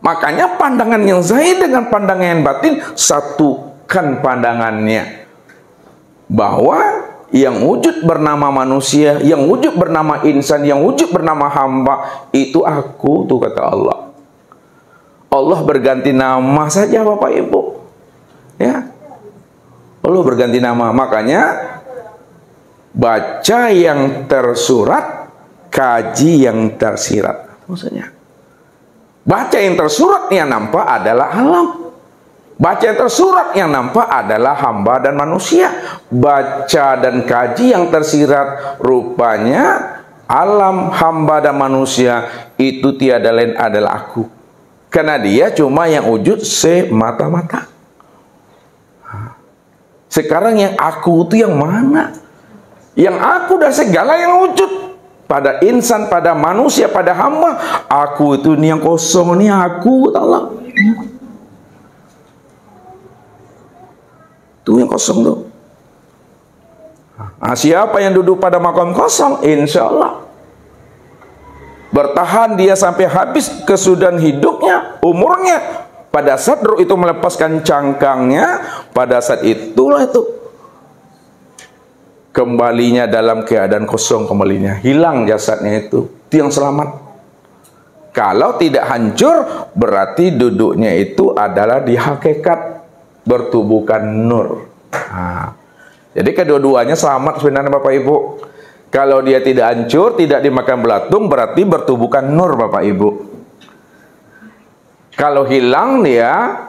Makanya pandangan yang zahir dengan pandangan yang batin satukan pandangannya. Bahwa yang wujud bernama manusia, yang wujud bernama insan, yang wujud bernama hamba, itu aku, tuh kata Allah. Allah berganti nama saja, Bapak Ibu. Ya. Allah berganti nama. Makanya baca yang tersurat, kaji yang tersirat. Maksudnya baca yang tersurat yang nampak adalah alam. Baca yang tersurat yang nampak adalah hamba dan manusia. Baca dan kaji yang tersirat rupanya alam, hamba dan manusia itu tiada lain adalah aku. Karena dia cuma yang wujud semata-mata. Sekarang yang aku itu yang mana? Yang aku dan segala yang wujud. Pada insan, pada manusia, pada hamba. Aku itu ini yang kosong, ini aku. Allah. Itu yang kosong tuh. Nah, siapa yang duduk pada makam kosong? Insya Allah bertahan dia sampai habis kesudahan hidupnya, umurnya. Pada saat ruh itu melepaskan cangkangnya, pada saat itulah itu kembalinya dalam keadaan kosong, kembalinya hilang jasadnya itu yang selamat. Kalau tidak hancur, berarti duduknya itu adalah di hakikat bertubuhkan nur. Jadi kedua-duanya selamat sebenarnya, Bapak Ibu. Kalau dia tidak hancur, tidak dimakan belatung, berarti bertubuhkan nur, Bapak Ibu. Kalau hilang dia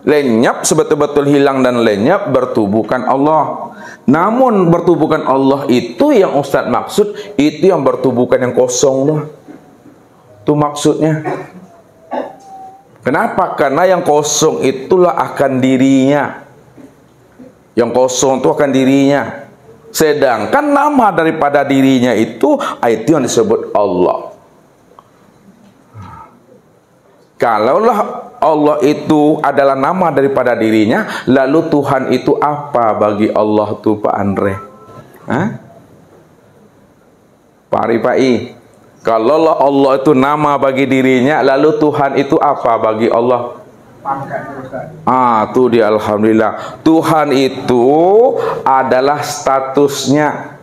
lenyap, sebetul-betul hilang dan lenyap, bertubuhkan Allah. Namun bertubuhkan Allah itu yang Ustadz maksud, itu yang bertubuhkan yang kosong lah. Itu maksudnya. Kenapa? Karena yang kosong itulah akan dirinya. Yang kosong itu akan dirinya. Sedangkan nama daripada dirinya itu yang disebut Allah. Kalaulah Allah itu adalah nama daripada dirinya, lalu Tuhan itu apa bagi Allah tuh, Pak Andre? Pak Ripai, kalau Allah itu nama bagi dirinya, lalu Tuhan itu apa bagi Allah? Tuh dia, alhamdulillah. Tuhan itu adalah statusnya.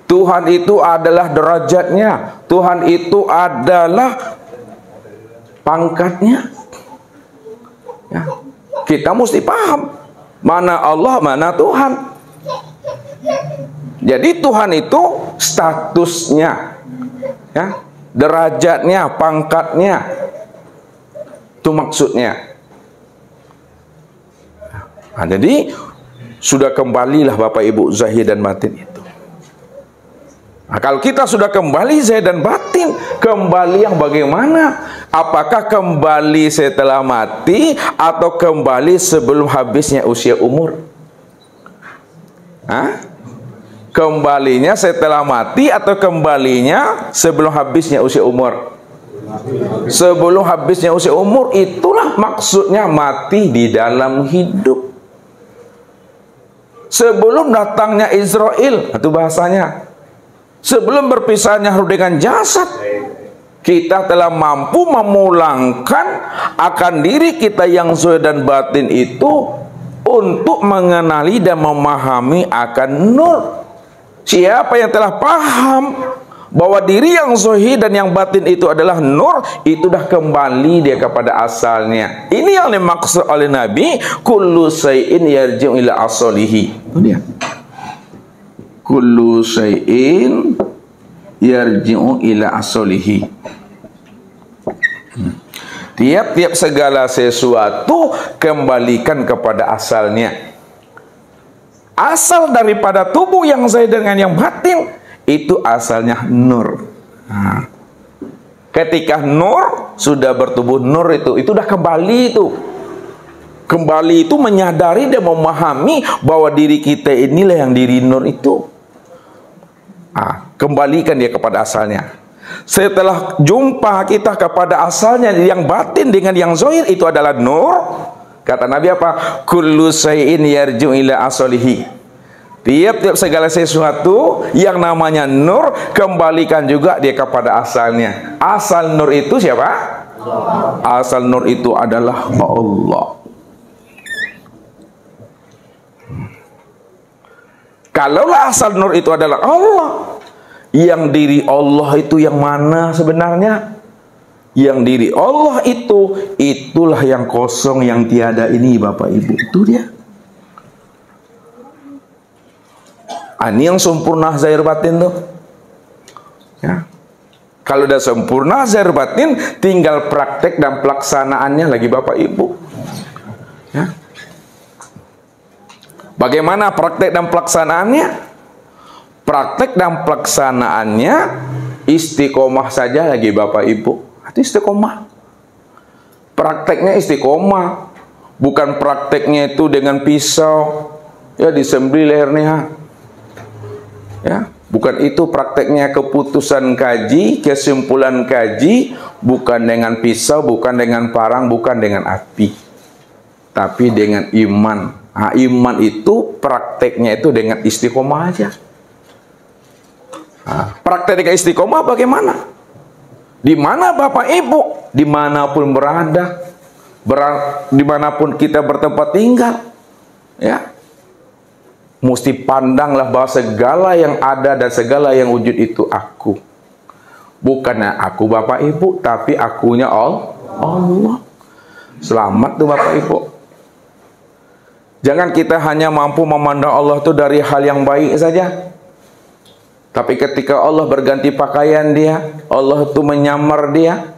Tuhan itu adalah derajatnya. Tuhan itu adalah pangkatnya. Ya. Kita mesti paham mana Allah, mana Tuhan. Jadi Tuhan itu statusnya, ya, derajatnya, pangkatnya. Itu maksudnya. Nah, jadi sudah kembalilah Bapak Ibu zahir dan batin itu. Nah, kalau kita sudah kembali zahir dan batin, kembali yang bagaimana? Apakah kembali setelah mati atau kembali sebelum habisnya usia umur? Hah? Kembalinya setelah mati atau kembalinya sebelum habisnya usia umur? Sebelum habisnya usia umur. Itulah maksudnya mati di dalam hidup. Sebelum datangnya Israel, itu bahasanya. Sebelum berpisahnya roh dengan jasad, kita telah mampu memulangkan akan diri kita yang zahir dan batin itu untuk mengenali dan memahami akan nur. Siapa yang telah paham bahwa diri yang zahir dan yang batin itu adalah nur, itu dah kembali dia kepada asalnya. Ini yang dimaksud oleh Nabi, kullu syai'in yarji'u ila asalihi. Itu dia. Kullu syai'in yarji'u ila asalihi. Tiap-tiap segala sesuatu kembalikan kepada asalnya. Asal daripada tubuh yang zahir dengan yang batin itu asalnya nur. Nah, ketika nur sudah bertubuh nur itu udah kembali itu. Kembali itu menyadari dan memahami bahwa diri kita inilah yang diri nur itu. Nah, kembalikan dia kepada asalnya. Setelah jumpa kita kepada asalnya yang batin dengan yang zahir itu adalah nur. Kata Nabi apa? Kullu syai'in yarji'u ila asalihi. Tiap-tiap segala sesuatu yang namanya nur, kembalikan juga dia kepada asalnya. Asal nur itu siapa? Asal nur itu adalah Allah. Kalaulah asal nur itu adalah Allah, yang diri Allah itu yang mana sebenarnya? Yang diri Allah itu, itulah yang kosong, yang tiada ini Bapak Ibu. Itu dia. Ini yang sempurna zahir batin tuh. Ya. Kalau udah sempurna zahir batin, tinggal praktek dan pelaksanaannya lagi Bapak Ibu. Ya. Bagaimana praktek dan pelaksanaannya? Praktek dan pelaksanaannya istiqomah saja lagi Bapak Ibu. Itu istiqomah. Prakteknya istiqomah. Bukan prakteknya itu dengan pisau, ya disembelih lehernya. Ya, bukan itu prakteknya. Keputusan kaji, kesimpulan kaji, bukan dengan pisau, bukan dengan parang, bukan dengan api, tapi dengan iman. Nah, iman itu prakteknya itu dengan istiqomah aja. Nah, praktek dengan istiqomah bagaimana? Di mana Bapak Ibu, dimanapun berada, dimanapun kita bertempat tinggal, ya, mesti pandanglah bahwa segala yang ada dan segala yang wujud itu aku. Bukannya aku Bapak Ibu, tapi akunya Allah. Selamat tuh Bapak Ibu. Jangan kita hanya mampu memandang Allah itu dari hal yang baik saja. Tapi ketika Allah berganti pakaian dia, Allah itu menyamar dia,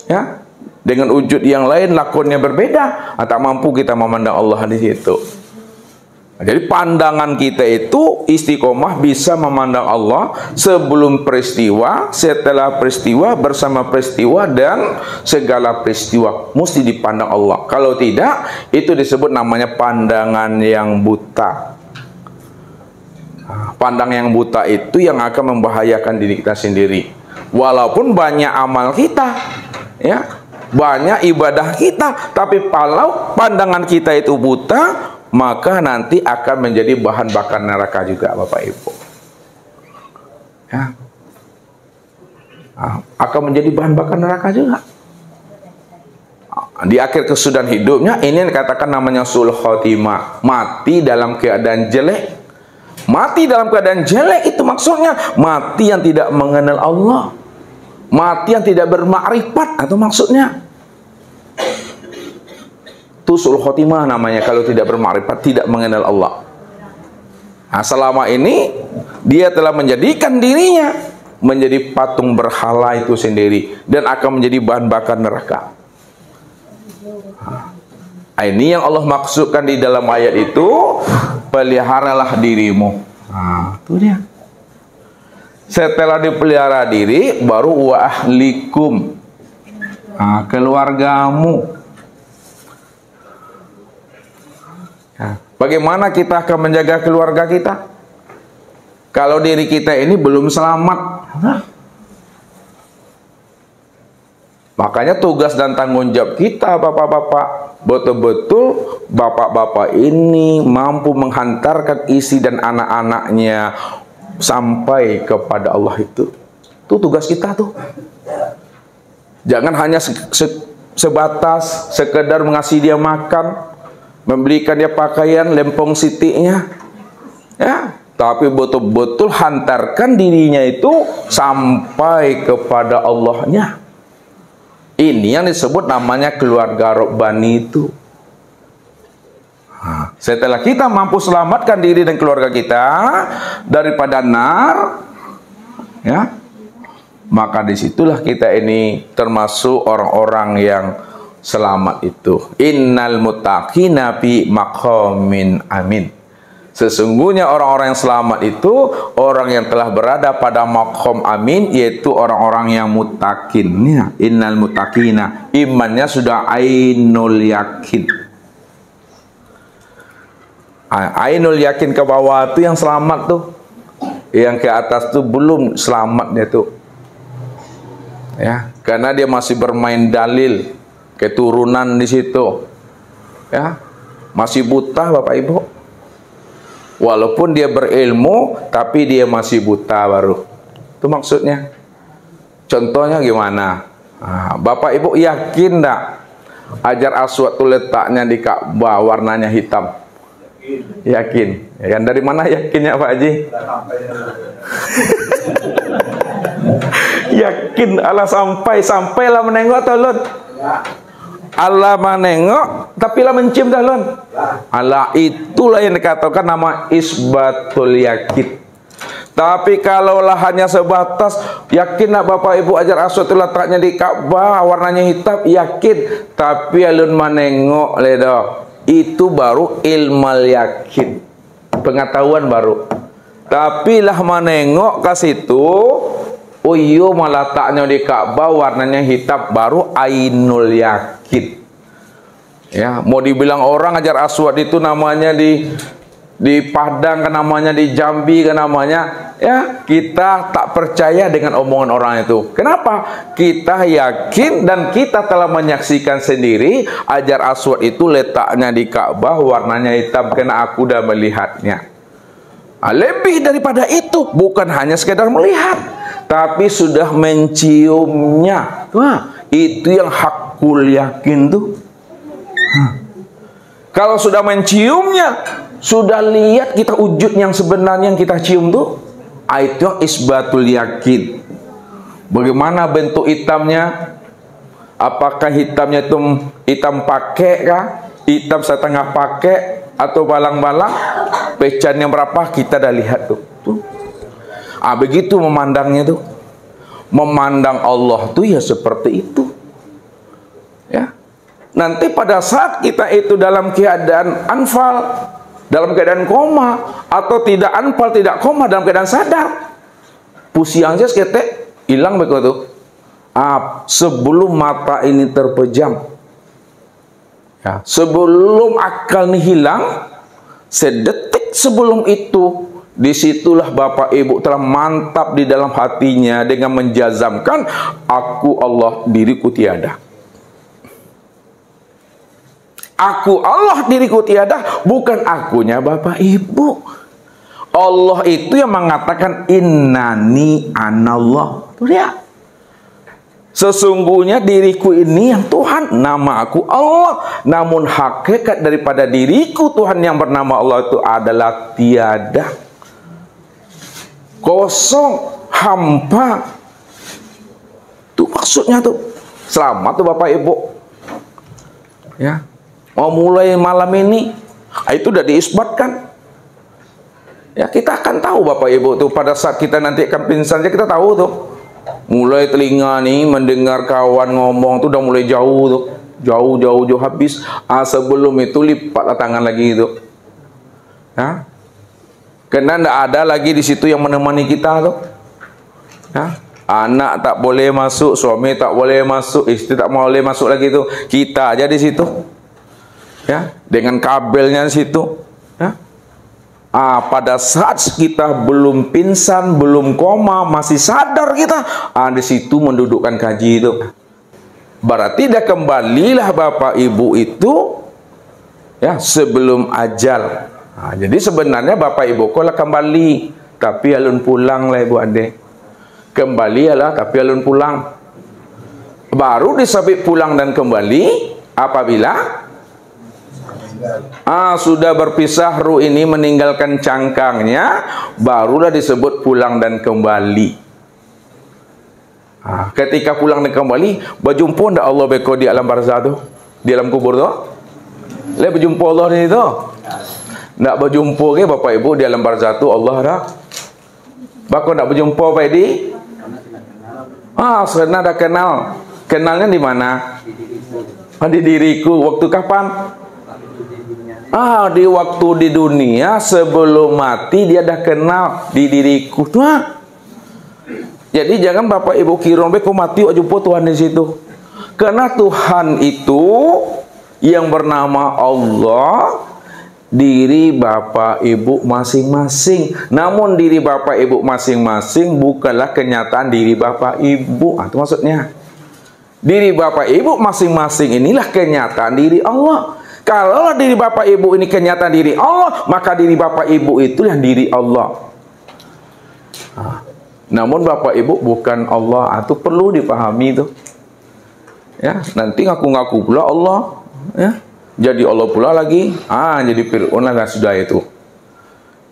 ya, dengan wujud yang lain, lakonnya berbeda, tak mampu kita memandang Allah di situ. Jadi pandangan kita itu istiqomah bisa memandang Allah sebelum peristiwa, setelah peristiwa, bersama peristiwa, dan segala peristiwa mesti dipandang Allah. Kalau tidak, itu disebut namanya pandangan yang buta. Pandang yang buta itu yang akan membahayakan diri kita sendiri. Walaupun banyak amal kita, ya, banyak ibadah kita, tapi kalau pandangan kita itu buta, maka nanti akan menjadi bahan bakar neraka juga Bapak Ibu. Ya. Akan menjadi bahan bakar neraka juga. Di akhir kesudahan hidupnya, ini dikatakan namanya sul khotimah, mati dalam keadaan jelek. Mati dalam keadaan jelek itu maksudnya mati yang tidak mengenal Allah, mati yang tidak bermakrifat, atau maksudnya sul khotimah namanya kalau tidak bermakrifat, tidak mengenal Allah. Nah, selama ini dia telah menjadikan dirinya menjadi patung berhala itu sendiri dan akan menjadi bahan bakar neraka. Ini yang Allah maksudkan di dalam ayat itu, peliharalah dirimu. Itu dia. Setelah dipelihara diri, baru wa ahlikum, keluargamu. Bagaimana kita akan menjaga keluarga kita kalau diri kita ini belum selamat? Makanya tugas dan tanggung jawab kita, bapak-bapak, betul-betul bapak-bapak ini mampu menghantarkan isi dan anak-anaknya sampai kepada Allah itu. Itu tugas kita tuh. Jangan hanya sebatas sekedar mengasih dia makan, memberikan dia pakaian, lempong sitinya, ya. Tapi betul-betul hantarkan dirinya itu sampai kepada Allahnya. Ini yang disebut namanya keluarga Rabbani itu. Setelah kita mampu selamatkan diri dan keluarga kita daripada nar, ya, maka disitulah kita ini termasuk orang-orang yang selamat itu. Innal muttaqina fi maqamin amin. Sesungguhnya orang-orang yang selamat itu orang yang telah berada pada maqam amin, yaitu orang-orang yang muttaqin. Ya, innal muttaqina, imannya sudah ainul yakin. Ainul yakin ke bawah itu yang selamat tuh. Yang ke atas tuh belum selamat dia tuh. Ya, karena dia masih bermain dalil, keturunan di situ. Ya, masih buta Bapak Ibu. Walaupun dia berilmu, tapi dia masih buta baru. Itu maksudnya. Contohnya gimana? Bapak Ibu yakin enggak Hajar Aswad itu letaknya di Ka'bah warnanya hitam? Yakin. Ya kan? Dari mana yakinnya Pak Haji? Yakin. Allah sampailah menengok tolong. Allah menengok, tapi lah mencium dahlan. Allah itulah yang dikatakan nama isbatul yakin. Tapi kalaulah hanya sebatas yakin nak Bapak Ibu Hajar Aswad itu letaknya di Ka'bah warnanya hitam, yakin. Tapi alun menengok ledo, itu baru ilmal yakin, pengetahuan baru. Tapi lah menengok ke situ, oh iya malah letaknya di Ka'bah warnanya hitam, baru ainul yakin. Ya, mau dibilang orang Hajar Aswad itu namanya di Padang kan namanya, di Jambi kan namanya, ya kita tak percaya dengan omongan orang itu. Kenapa? Kita yakin dan kita telah menyaksikan sendiri Hajar Aswad itu letaknya di Ka'bah warnanya hitam, karena aku udah melihatnya. Lebih daripada itu, bukan hanya sekedar melihat, tapi sudah menciumnya. Wah, itu yang hakul yakin tuh. Kalau sudah menciumnya, sudah lihat kita wujud yang sebenarnya yang kita cium tuh, itu isbatul yakin. Bagaimana bentuk hitamnya? Apakah hitamnya itu hitam pakai kah? Hitam setengah pakai atau balang-balang? Pecahannya berapa? Kita dah lihat tuh. Begitu memandangnya tuh. Memandang Allah tuh ya seperti itu. Ya. Nanti pada saat kita itu dalam keadaan anfal, dalam keadaan koma, atau tidak anfal, tidak koma, dalam keadaan sadar, pusiang saja seketek hilang begitu. Sebelum mata ini terpejam, ya, sebelum akal ini hilang, sedetik sebelum itu, disitulah Bapak Ibu telah mantap di dalam hatinya dengan menjazamkan, aku Allah, diriku tiada. Aku Allah, diriku tiada, bukan akunya Bapak Ibu. Allah itu yang mengatakan innani anallah. Itu dia. Sesungguhnya diriku ini yang Tuhan, nama aku Allah. Namun hakikat daripada diriku Tuhan yang bernama Allah itu adalah tiada. Kosong, hampa. Itu maksudnya tuh. Selamat tuh Bapak Ibu. Ya. Mau mulai malam ini, itu udah diisbatkan. Ya, kita akan tahu Bapak Ibu tuh pada saat kita nanti akan pingsan aja kita tahu tuh. Mulai telinga nih mendengar kawan ngomong tuh udah mulai jauh tuh. jauh habis. Sebelum itu lipatlah tangan lagi itu. Ya. Karena tidak ada lagi di situ yang menemani kita tuh. Ya. Anak tak boleh masuk, suami tak boleh masuk, istri tak boleh masuk lagi tuh. Kita aja di situ. Ya, dengan kabelnya di situ. Ya. Pada saat kita belum pingsan, belum koma, masih sadar kita, di situ mendudukkan kaji itu. Berarti dah kembalilah Bapak Ibu itu ya sebelum ajal. Jadi sebenarnya Bapak Ibu kalau kembali, tapi alun pulang lah Ibu Adik. Kembali lah tapi alun pulang. Baru disebut pulang dan kembali apabila sudah berpisah, ruh ini meninggalkan cangkangnya, barulah disebut pulang dan kembali. Ketika pulang dan kembali, berjumpa ndak Allah beko di alam barzah tu, di alam kubur tu? Le berjumpa Allah di situ? Ndak berjumpa ke Bapak Ibu di alam barzah tu Allah dah? Bako ndak berjumpa Pak Edi? Sebenarnya dah kenal. Kenalnya di mana? Di diriku. Waktu kapan? Di waktu di dunia sebelum mati dia dah kenal di diriku tuh. Jadi jangan Bapak Ibu kira kok mati jumpa Tuhan di situ. Karena Tuhan itu yang bernama Allah, diri Bapak Ibu masing-masing. Namun diri Bapak Ibu masing-masing bukanlah kenyataan diri Bapak Ibu. Itu maksudnya. Diri Bapak Ibu masing-masing inilah kenyataan diri Allah. Kalau diri Bapak Ibu ini kenyataan diri Allah, maka diri Bapak Ibu itu yang diri Allah. Namun Bapak Ibu bukan Allah, itu perlu dipahami itu. Ya, nanti ngaku-ngaku pula Allah, ya. Jadi Allah pula lagi, jadi Fir'aun lah sudah itu.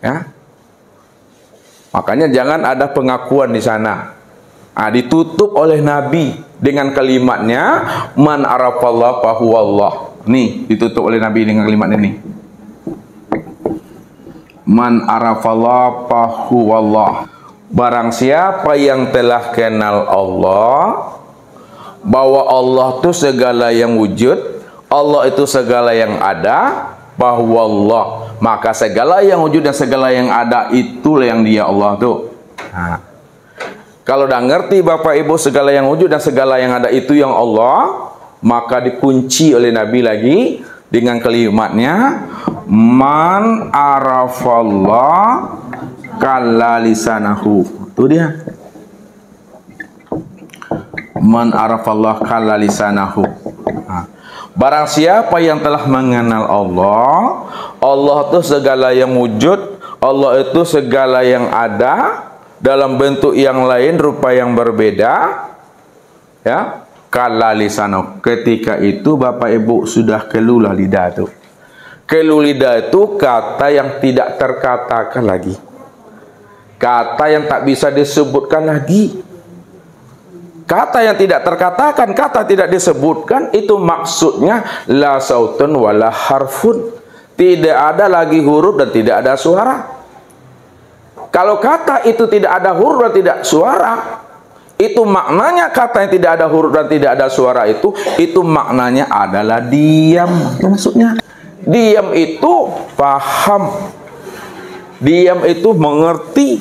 Ya. Makanya jangan ada pengakuan di sana. Ditutup oleh Nabi dengan kalimatnya man arafallah fahuwallah. Nih, ditutup oleh Nabi dengan kalimat ini. Man arafallah fahuwallah. Barang siapa yang telah kenal Allah, bahwa Allah itu segala yang wujud, Allah itu segala yang ada, fahuwallah. Maka segala yang wujud dan segala yang ada itulah yang dia Allah tuh. Kalau dah ngerti Bapak Ibu segala yang wujud dan segala yang ada itu yang Allah, maka dikunci oleh Nabi lagi dengan kalimatnya man arafallah kalla lisanahu. Itu dia. Man arafallah kalla lisanahu. Barang siapa yang telah mengenal Allah, Allah itu segala yang wujud, Allah itu segala yang ada dalam bentuk yang lain, rupa yang berbeda. Ya. Kalla lisano. Ketika itu Bapak Ibu sudah kelulah lidah itu. Keluh lidah itu kata yang tidak terkatakan lagi. Kata yang tak bisa disebutkan lagi. Kata yang tidak terkatakan, kata tidak disebutkan, itu maksudnya la sautun wala harfun. Tidak ada lagi huruf dan tidak ada suara. Kalau kata itu tidak ada huruf dan tidak suara, itu maknanya kata yang tidak ada huruf dan tidak ada suara itu maknanya adalah diam. Itu maksudnya. Diam itu paham. Diam itu mengerti.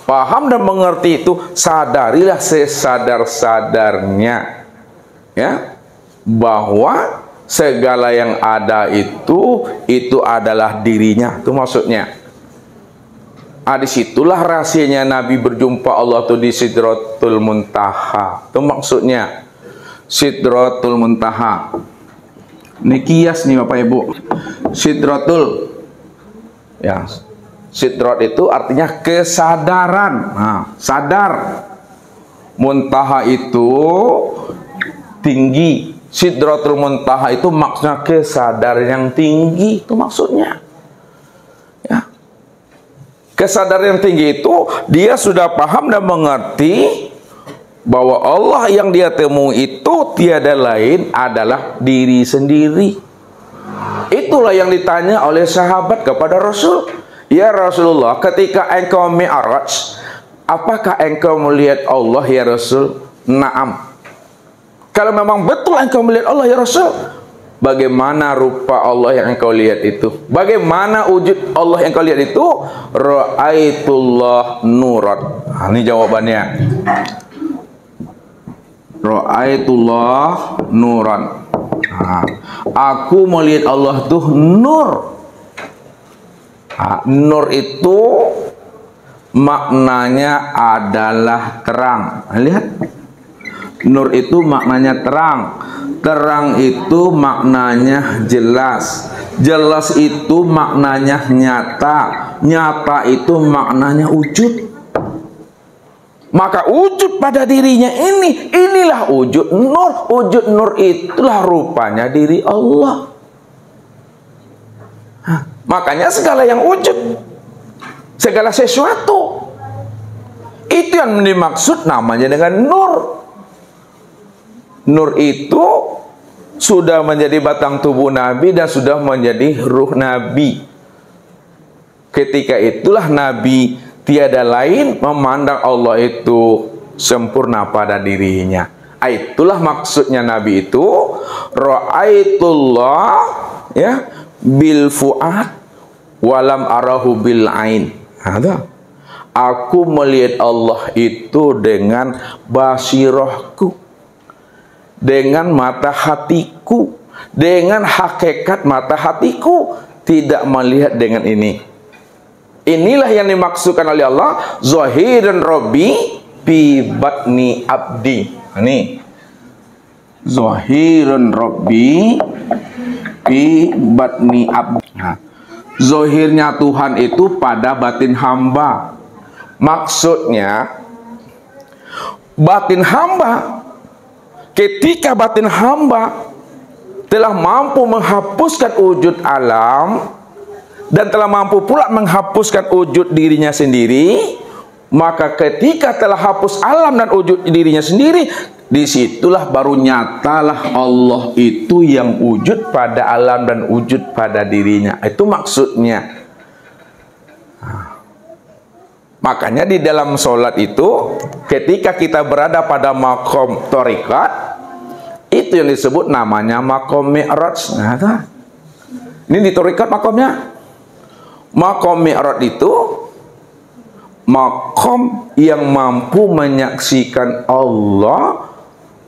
Paham dan mengerti itu sadarilah sesadar-sadarnya. Ya. Bahwa segala yang ada itu adalah dirinya. Itu maksudnya. Disitulah rahasianya Nabi berjumpa Allah tuh di Sidratul Muntaha. Itu maksudnya Sidratul Muntaha. Ini kias nih Bapak Ibu. Sidratul, ya, Sidrat itu artinya kesadaran. Sadar. Muntaha itu tinggi. Sidratul Muntaha itu maksudnya kesadaran yang tinggi. Itu maksudnya. Kesadaran yang tinggi itu dia sudah paham dan mengerti bahwa Allah yang dia temui itu tiada lain adalah diri sendiri. Itulah yang ditanya oleh sahabat kepada Rasul. Ya Rasulullah, ketika engkau Mi'raj, apakah engkau melihat Allah ya Rasul? Naam. Kalau memang betul engkau melihat Allah ya Rasul, bagaimana rupa Allah yang engkau lihat itu? Bagaimana wujud Allah yang engkau lihat itu? Ra'aitullah nuran. Nah, ini jawabannya. Ra'aitullah nuran. Nah, aku melihat Allah tuh nur. Nah, nur itu maknanya adalah terang. Nah, lihat. Nur itu maknanya terang. Terang itu maknanya jelas. Jelas itu maknanya nyata. Nyata itu maknanya wujud. Maka wujud pada dirinya ini, inilah wujud nur. Wujud nur itulah rupanya diri Allah. Makanya segala yang wujud, segala sesuatu, itu yang dimaksud namanya dengan nur. Nur itu sudah menjadi batang tubuh Nabi dan sudah menjadi ruh Nabi. Ketika itulah Nabi tiada lain memandang Allah itu sempurna pada dirinya. Itulah maksudnya Nabi itu ra'aitullah ya bil fuad walam arahu bil ain. Ada. Aku melihat Allah itu dengan basirahku, dengan mata hatiku, dengan hakikat mata hatiku, tidak melihat dengan ini. Inilah yang dimaksudkan oleh Allah, zahiran rabbi bi batni abdi. Ini zahiran rabbi bi batni abdi. Nah, zahirnya Tuhan itu pada batin hamba. Maksudnya batin hamba, ketika batin hamba telah mampu menghapuskan wujud alam dan telah mampu pula menghapuskan wujud dirinya sendiri, maka ketika telah hapus alam dan wujud dirinya sendiri, disitulah baru nyatalah Allah itu yang wujud pada alam dan wujud pada dirinya. Itu maksudnya. Makanya di dalam sholat itu, ketika kita berada pada makom thariqat, itu yang disebut namanya makom mi'raj. Nah, ini di thariqat makomnya. Makom mi'raj itu makom yang mampu menyaksikan Allah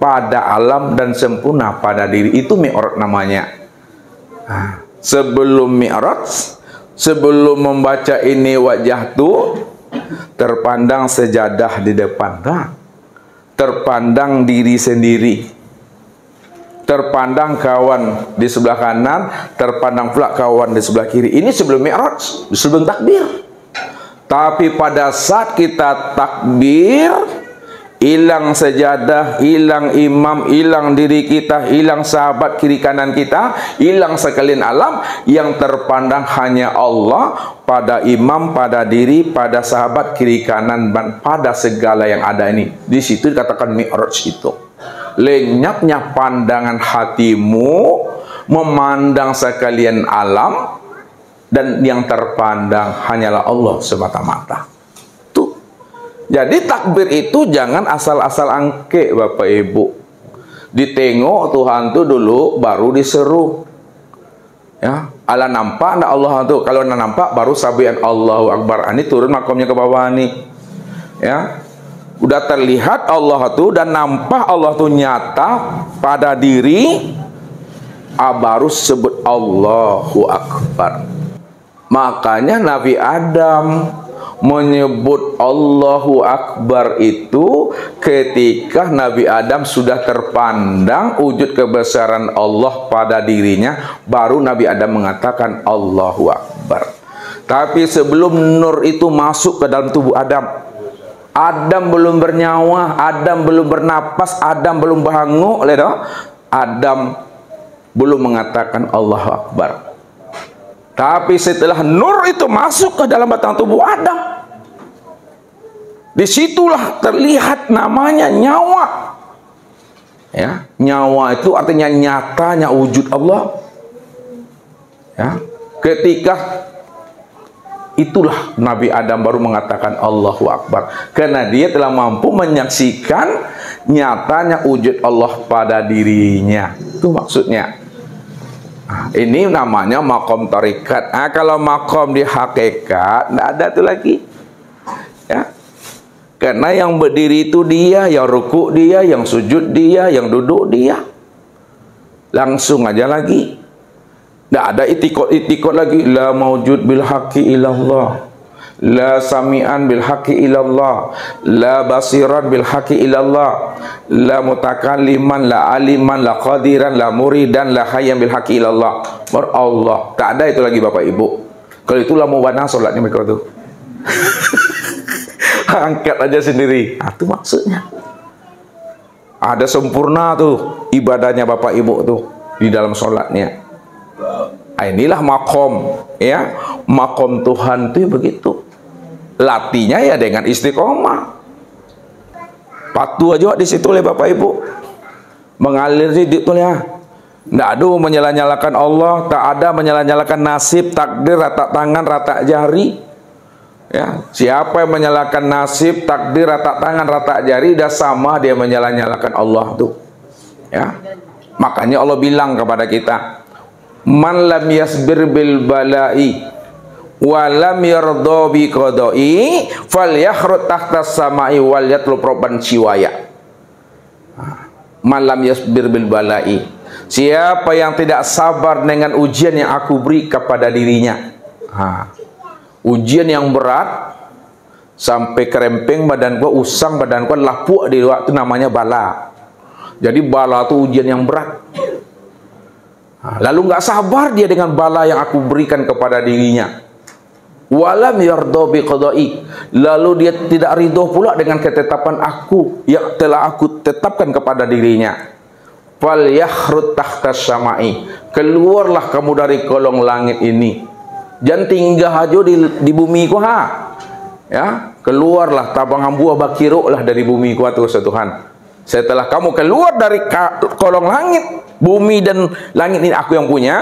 pada alam dan sempurna pada diri. Itu mi'raj namanya. Nah, sebelum mi'raj, sebelum membaca ini wajah tuh, terpandang sejadah di depan, terpandang diri sendiri, terpandang kawan di sebelah kanan, terpandang pula kawan di sebelah kiri. Ini sebelum mi'raj, sebelum takbir. Tapi pada saat kita takbir, hilang sejadah, hilang imam, hilang diri kita, hilang sahabat kiri kanan kita, hilang sekalian alam, yang terpandang hanya Allah pada imam, pada diri, pada sahabat kiri kanan, dan pada segala yang ada ini. Di situ dikatakan mi'raj itu. Lenyapnya pandangan hatimu memandang sekalian alam, dan yang terpandang hanyalah Allah semata-mata. Jadi takbir itu jangan asal-asal angke, Bapak Ibu. Ditengok Tuhan tuh dulu baru diseru. Ya, ala nampak enggak Allah tuh? Kalau enggak nampak baru sabian Allahu Akbar. Ini turun makomnya ke bawah nih. Ya. Udah terlihat Allah tuh dan nampak Allah tuh nyata pada diri, baru sebut Allahu Akbar. Makanya Nabi Adam menyebut Allahu Akbar itu ketika Nabi Adam sudah terpandang wujud kebesaran Allah pada dirinya, baru Nabi Adam mengatakan Allahu Akbar. Tapi sebelum nur itu masuk ke dalam tubuh Adam, Adam belum bernyawa, Adam belum bernapas, Adam belum banguk, Adam belum mengatakan Allahu Akbar. Tapi setelah nur itu masuk ke dalam batang tubuh Adam, disitulah terlihat namanya nyawa. Ya, nyawa itu artinya nyatanya wujud Allah. Ya, ketika itulah Nabi Adam baru mengatakan Allahu Akbar, karena dia telah mampu menyaksikan nyatanya wujud Allah pada dirinya. Itu maksudnya. Nah, ini namanya makom tarikat. Nah, kalau makom di hakikat tidak ada itu lagi. Ya. Karena yang berdiri itu dia, yang rukuk dia, yang sujud dia, yang duduk dia. Langsung aja lagi. Tidak ada itikot lagi. La maujud bil haqqi illallah, la sami'an bil haqqi illallah, la basiran bil haqqi illallah, la mutakalliman, la aliman, la qadiran, la muridan, la hayyan bil haqqi illallah. Allah. Tak ada itu lagi Bapak Ibu. Kalau itulah mau mana solatnya mereka tu. Angkat aja sendiri. Nah, itu maksudnya. Ada sempurna tuh ibadahnya Bapak Ibu tuh di dalam solatnya. Nah, inilah makom, ya. Makom Tuhan itu begitu. Latihnya ya dengan istiqomah. Patuh aja di situ oleh Bapak Ibu. Mengalir di situ ya. Tidak ada menyala-nyalakan Allah, tak ada menyala-nyalakan nasib, takdir, ratak tangan, ratak jari. Ya, siapa yang menyalakan nasib, takdir, ratak tangan, ratak jari, dah sama dia menyala-nyalakan Allah tuh. Ya. Makanya Allah bilang kepada kita, man lam yasbir bil balai wa lam yarda bi qada'i falyahrut tahta samai wal yatlub rabban siwaya. Man lam yasbir bil balai, siapa yang tidak sabar dengan ujian yang aku beri kepada dirinya. Ujian yang berat sampai kerempeng badan gua, usang badan gua, lapuk di waktu namanya bala. Jadi bala itu ujian yang berat. Lalu nggak sabar dia dengan bala yang aku berikan kepada dirinya. Walam yardo bi qada'i, lalu dia tidak ridho pula dengan ketetapan aku yang telah aku tetapkan kepada dirinya. Fal yakhrut tahta samai, keluarlah kamu dari kolong langit ini. Jangan tinggal aja di bumi ku ya, keluarlah tabang buah bakiruklah dari bumi ku Tuhan. Setelah kamu keluar dari kolong langit, bumi dan langit ini aku yang punya.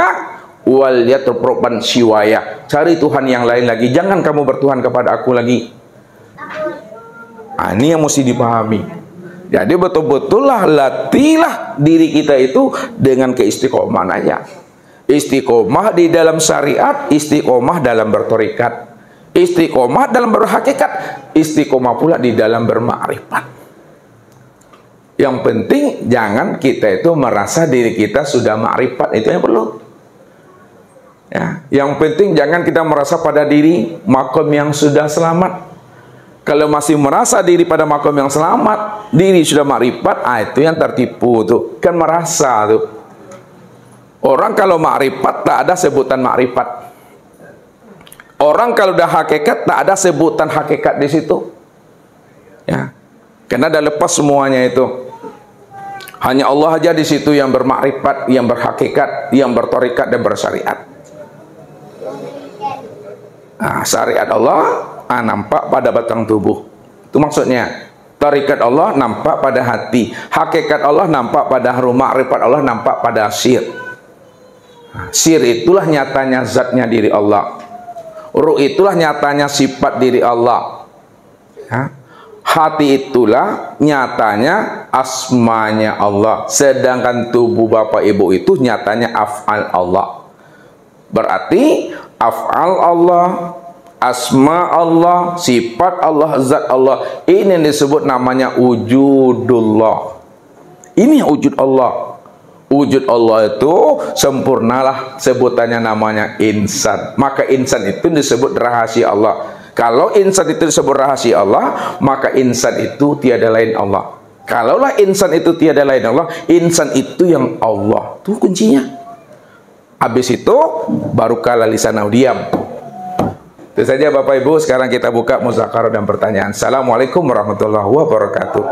Wal yatrubban siwaya, cari Tuhan yang lain lagi, jangan kamu bertuhan kepada aku lagi. Ini yang mesti dipahami. Jadi betul-betullah latihlah diri kita itu dengan keistiqomahan aja. Istiqomah di dalam syariat, istiqomah dalam bertorikat, istiqomah dalam berhakikat, istiqomah pula di dalam bermakrifat. Yang penting jangan kita itu merasa diri kita sudah makrifat, itu yang perlu. Ya, yang penting jangan kita merasa pada diri makom yang sudah selamat. Kalau masih merasa diri pada makom yang selamat, diri sudah makrifat, itu yang tertipu tuh, kan merasa tuh. Orang kalau makrifat tak ada sebutan makrifat. Orang kalau dah hakikat tak ada sebutan hakikat di situ. Ya. Karena dah lepas semuanya itu. Hanya Allah aja di situ yang bermakrifat, yang berhakikat, yang bertorikat dan bersyariat. Syariat Allah nampak pada batang tubuh. Itu maksudnya. Tarikat Allah nampak pada hati. Hakikat Allah nampak pada harum. Makrifat Allah nampak pada sir. Sir itulah nyatanya zatnya diri Allah. Ruh itulah nyatanya sifat diri Allah. Ya. Hati itulah nyatanya asmanya Allah. Sedangkan tubuh Bapak Ibu itu nyatanya af'al Allah. Berarti af'al Allah, asma Allah, sifat Allah, zat Allah, ini yang disebut namanya wujudullah. Ini wujud Allah. Wujud Allah itu sempurnalah, sebutannya namanya insan. Maka insan itu disebut rahasia Allah. Kalau insan itu disebut rahasia Allah, maka insan itu tiada lain Allah. Kalaulah insan itu tiada lain Allah, insan itu yang Allah. Itu kuncinya. Habis itu baru kala lisan diam. Itu saja Bapak Ibu. Sekarang kita buka muzakarah dan pertanyaan. Assalamualaikum warahmatullahi wabarakatuh.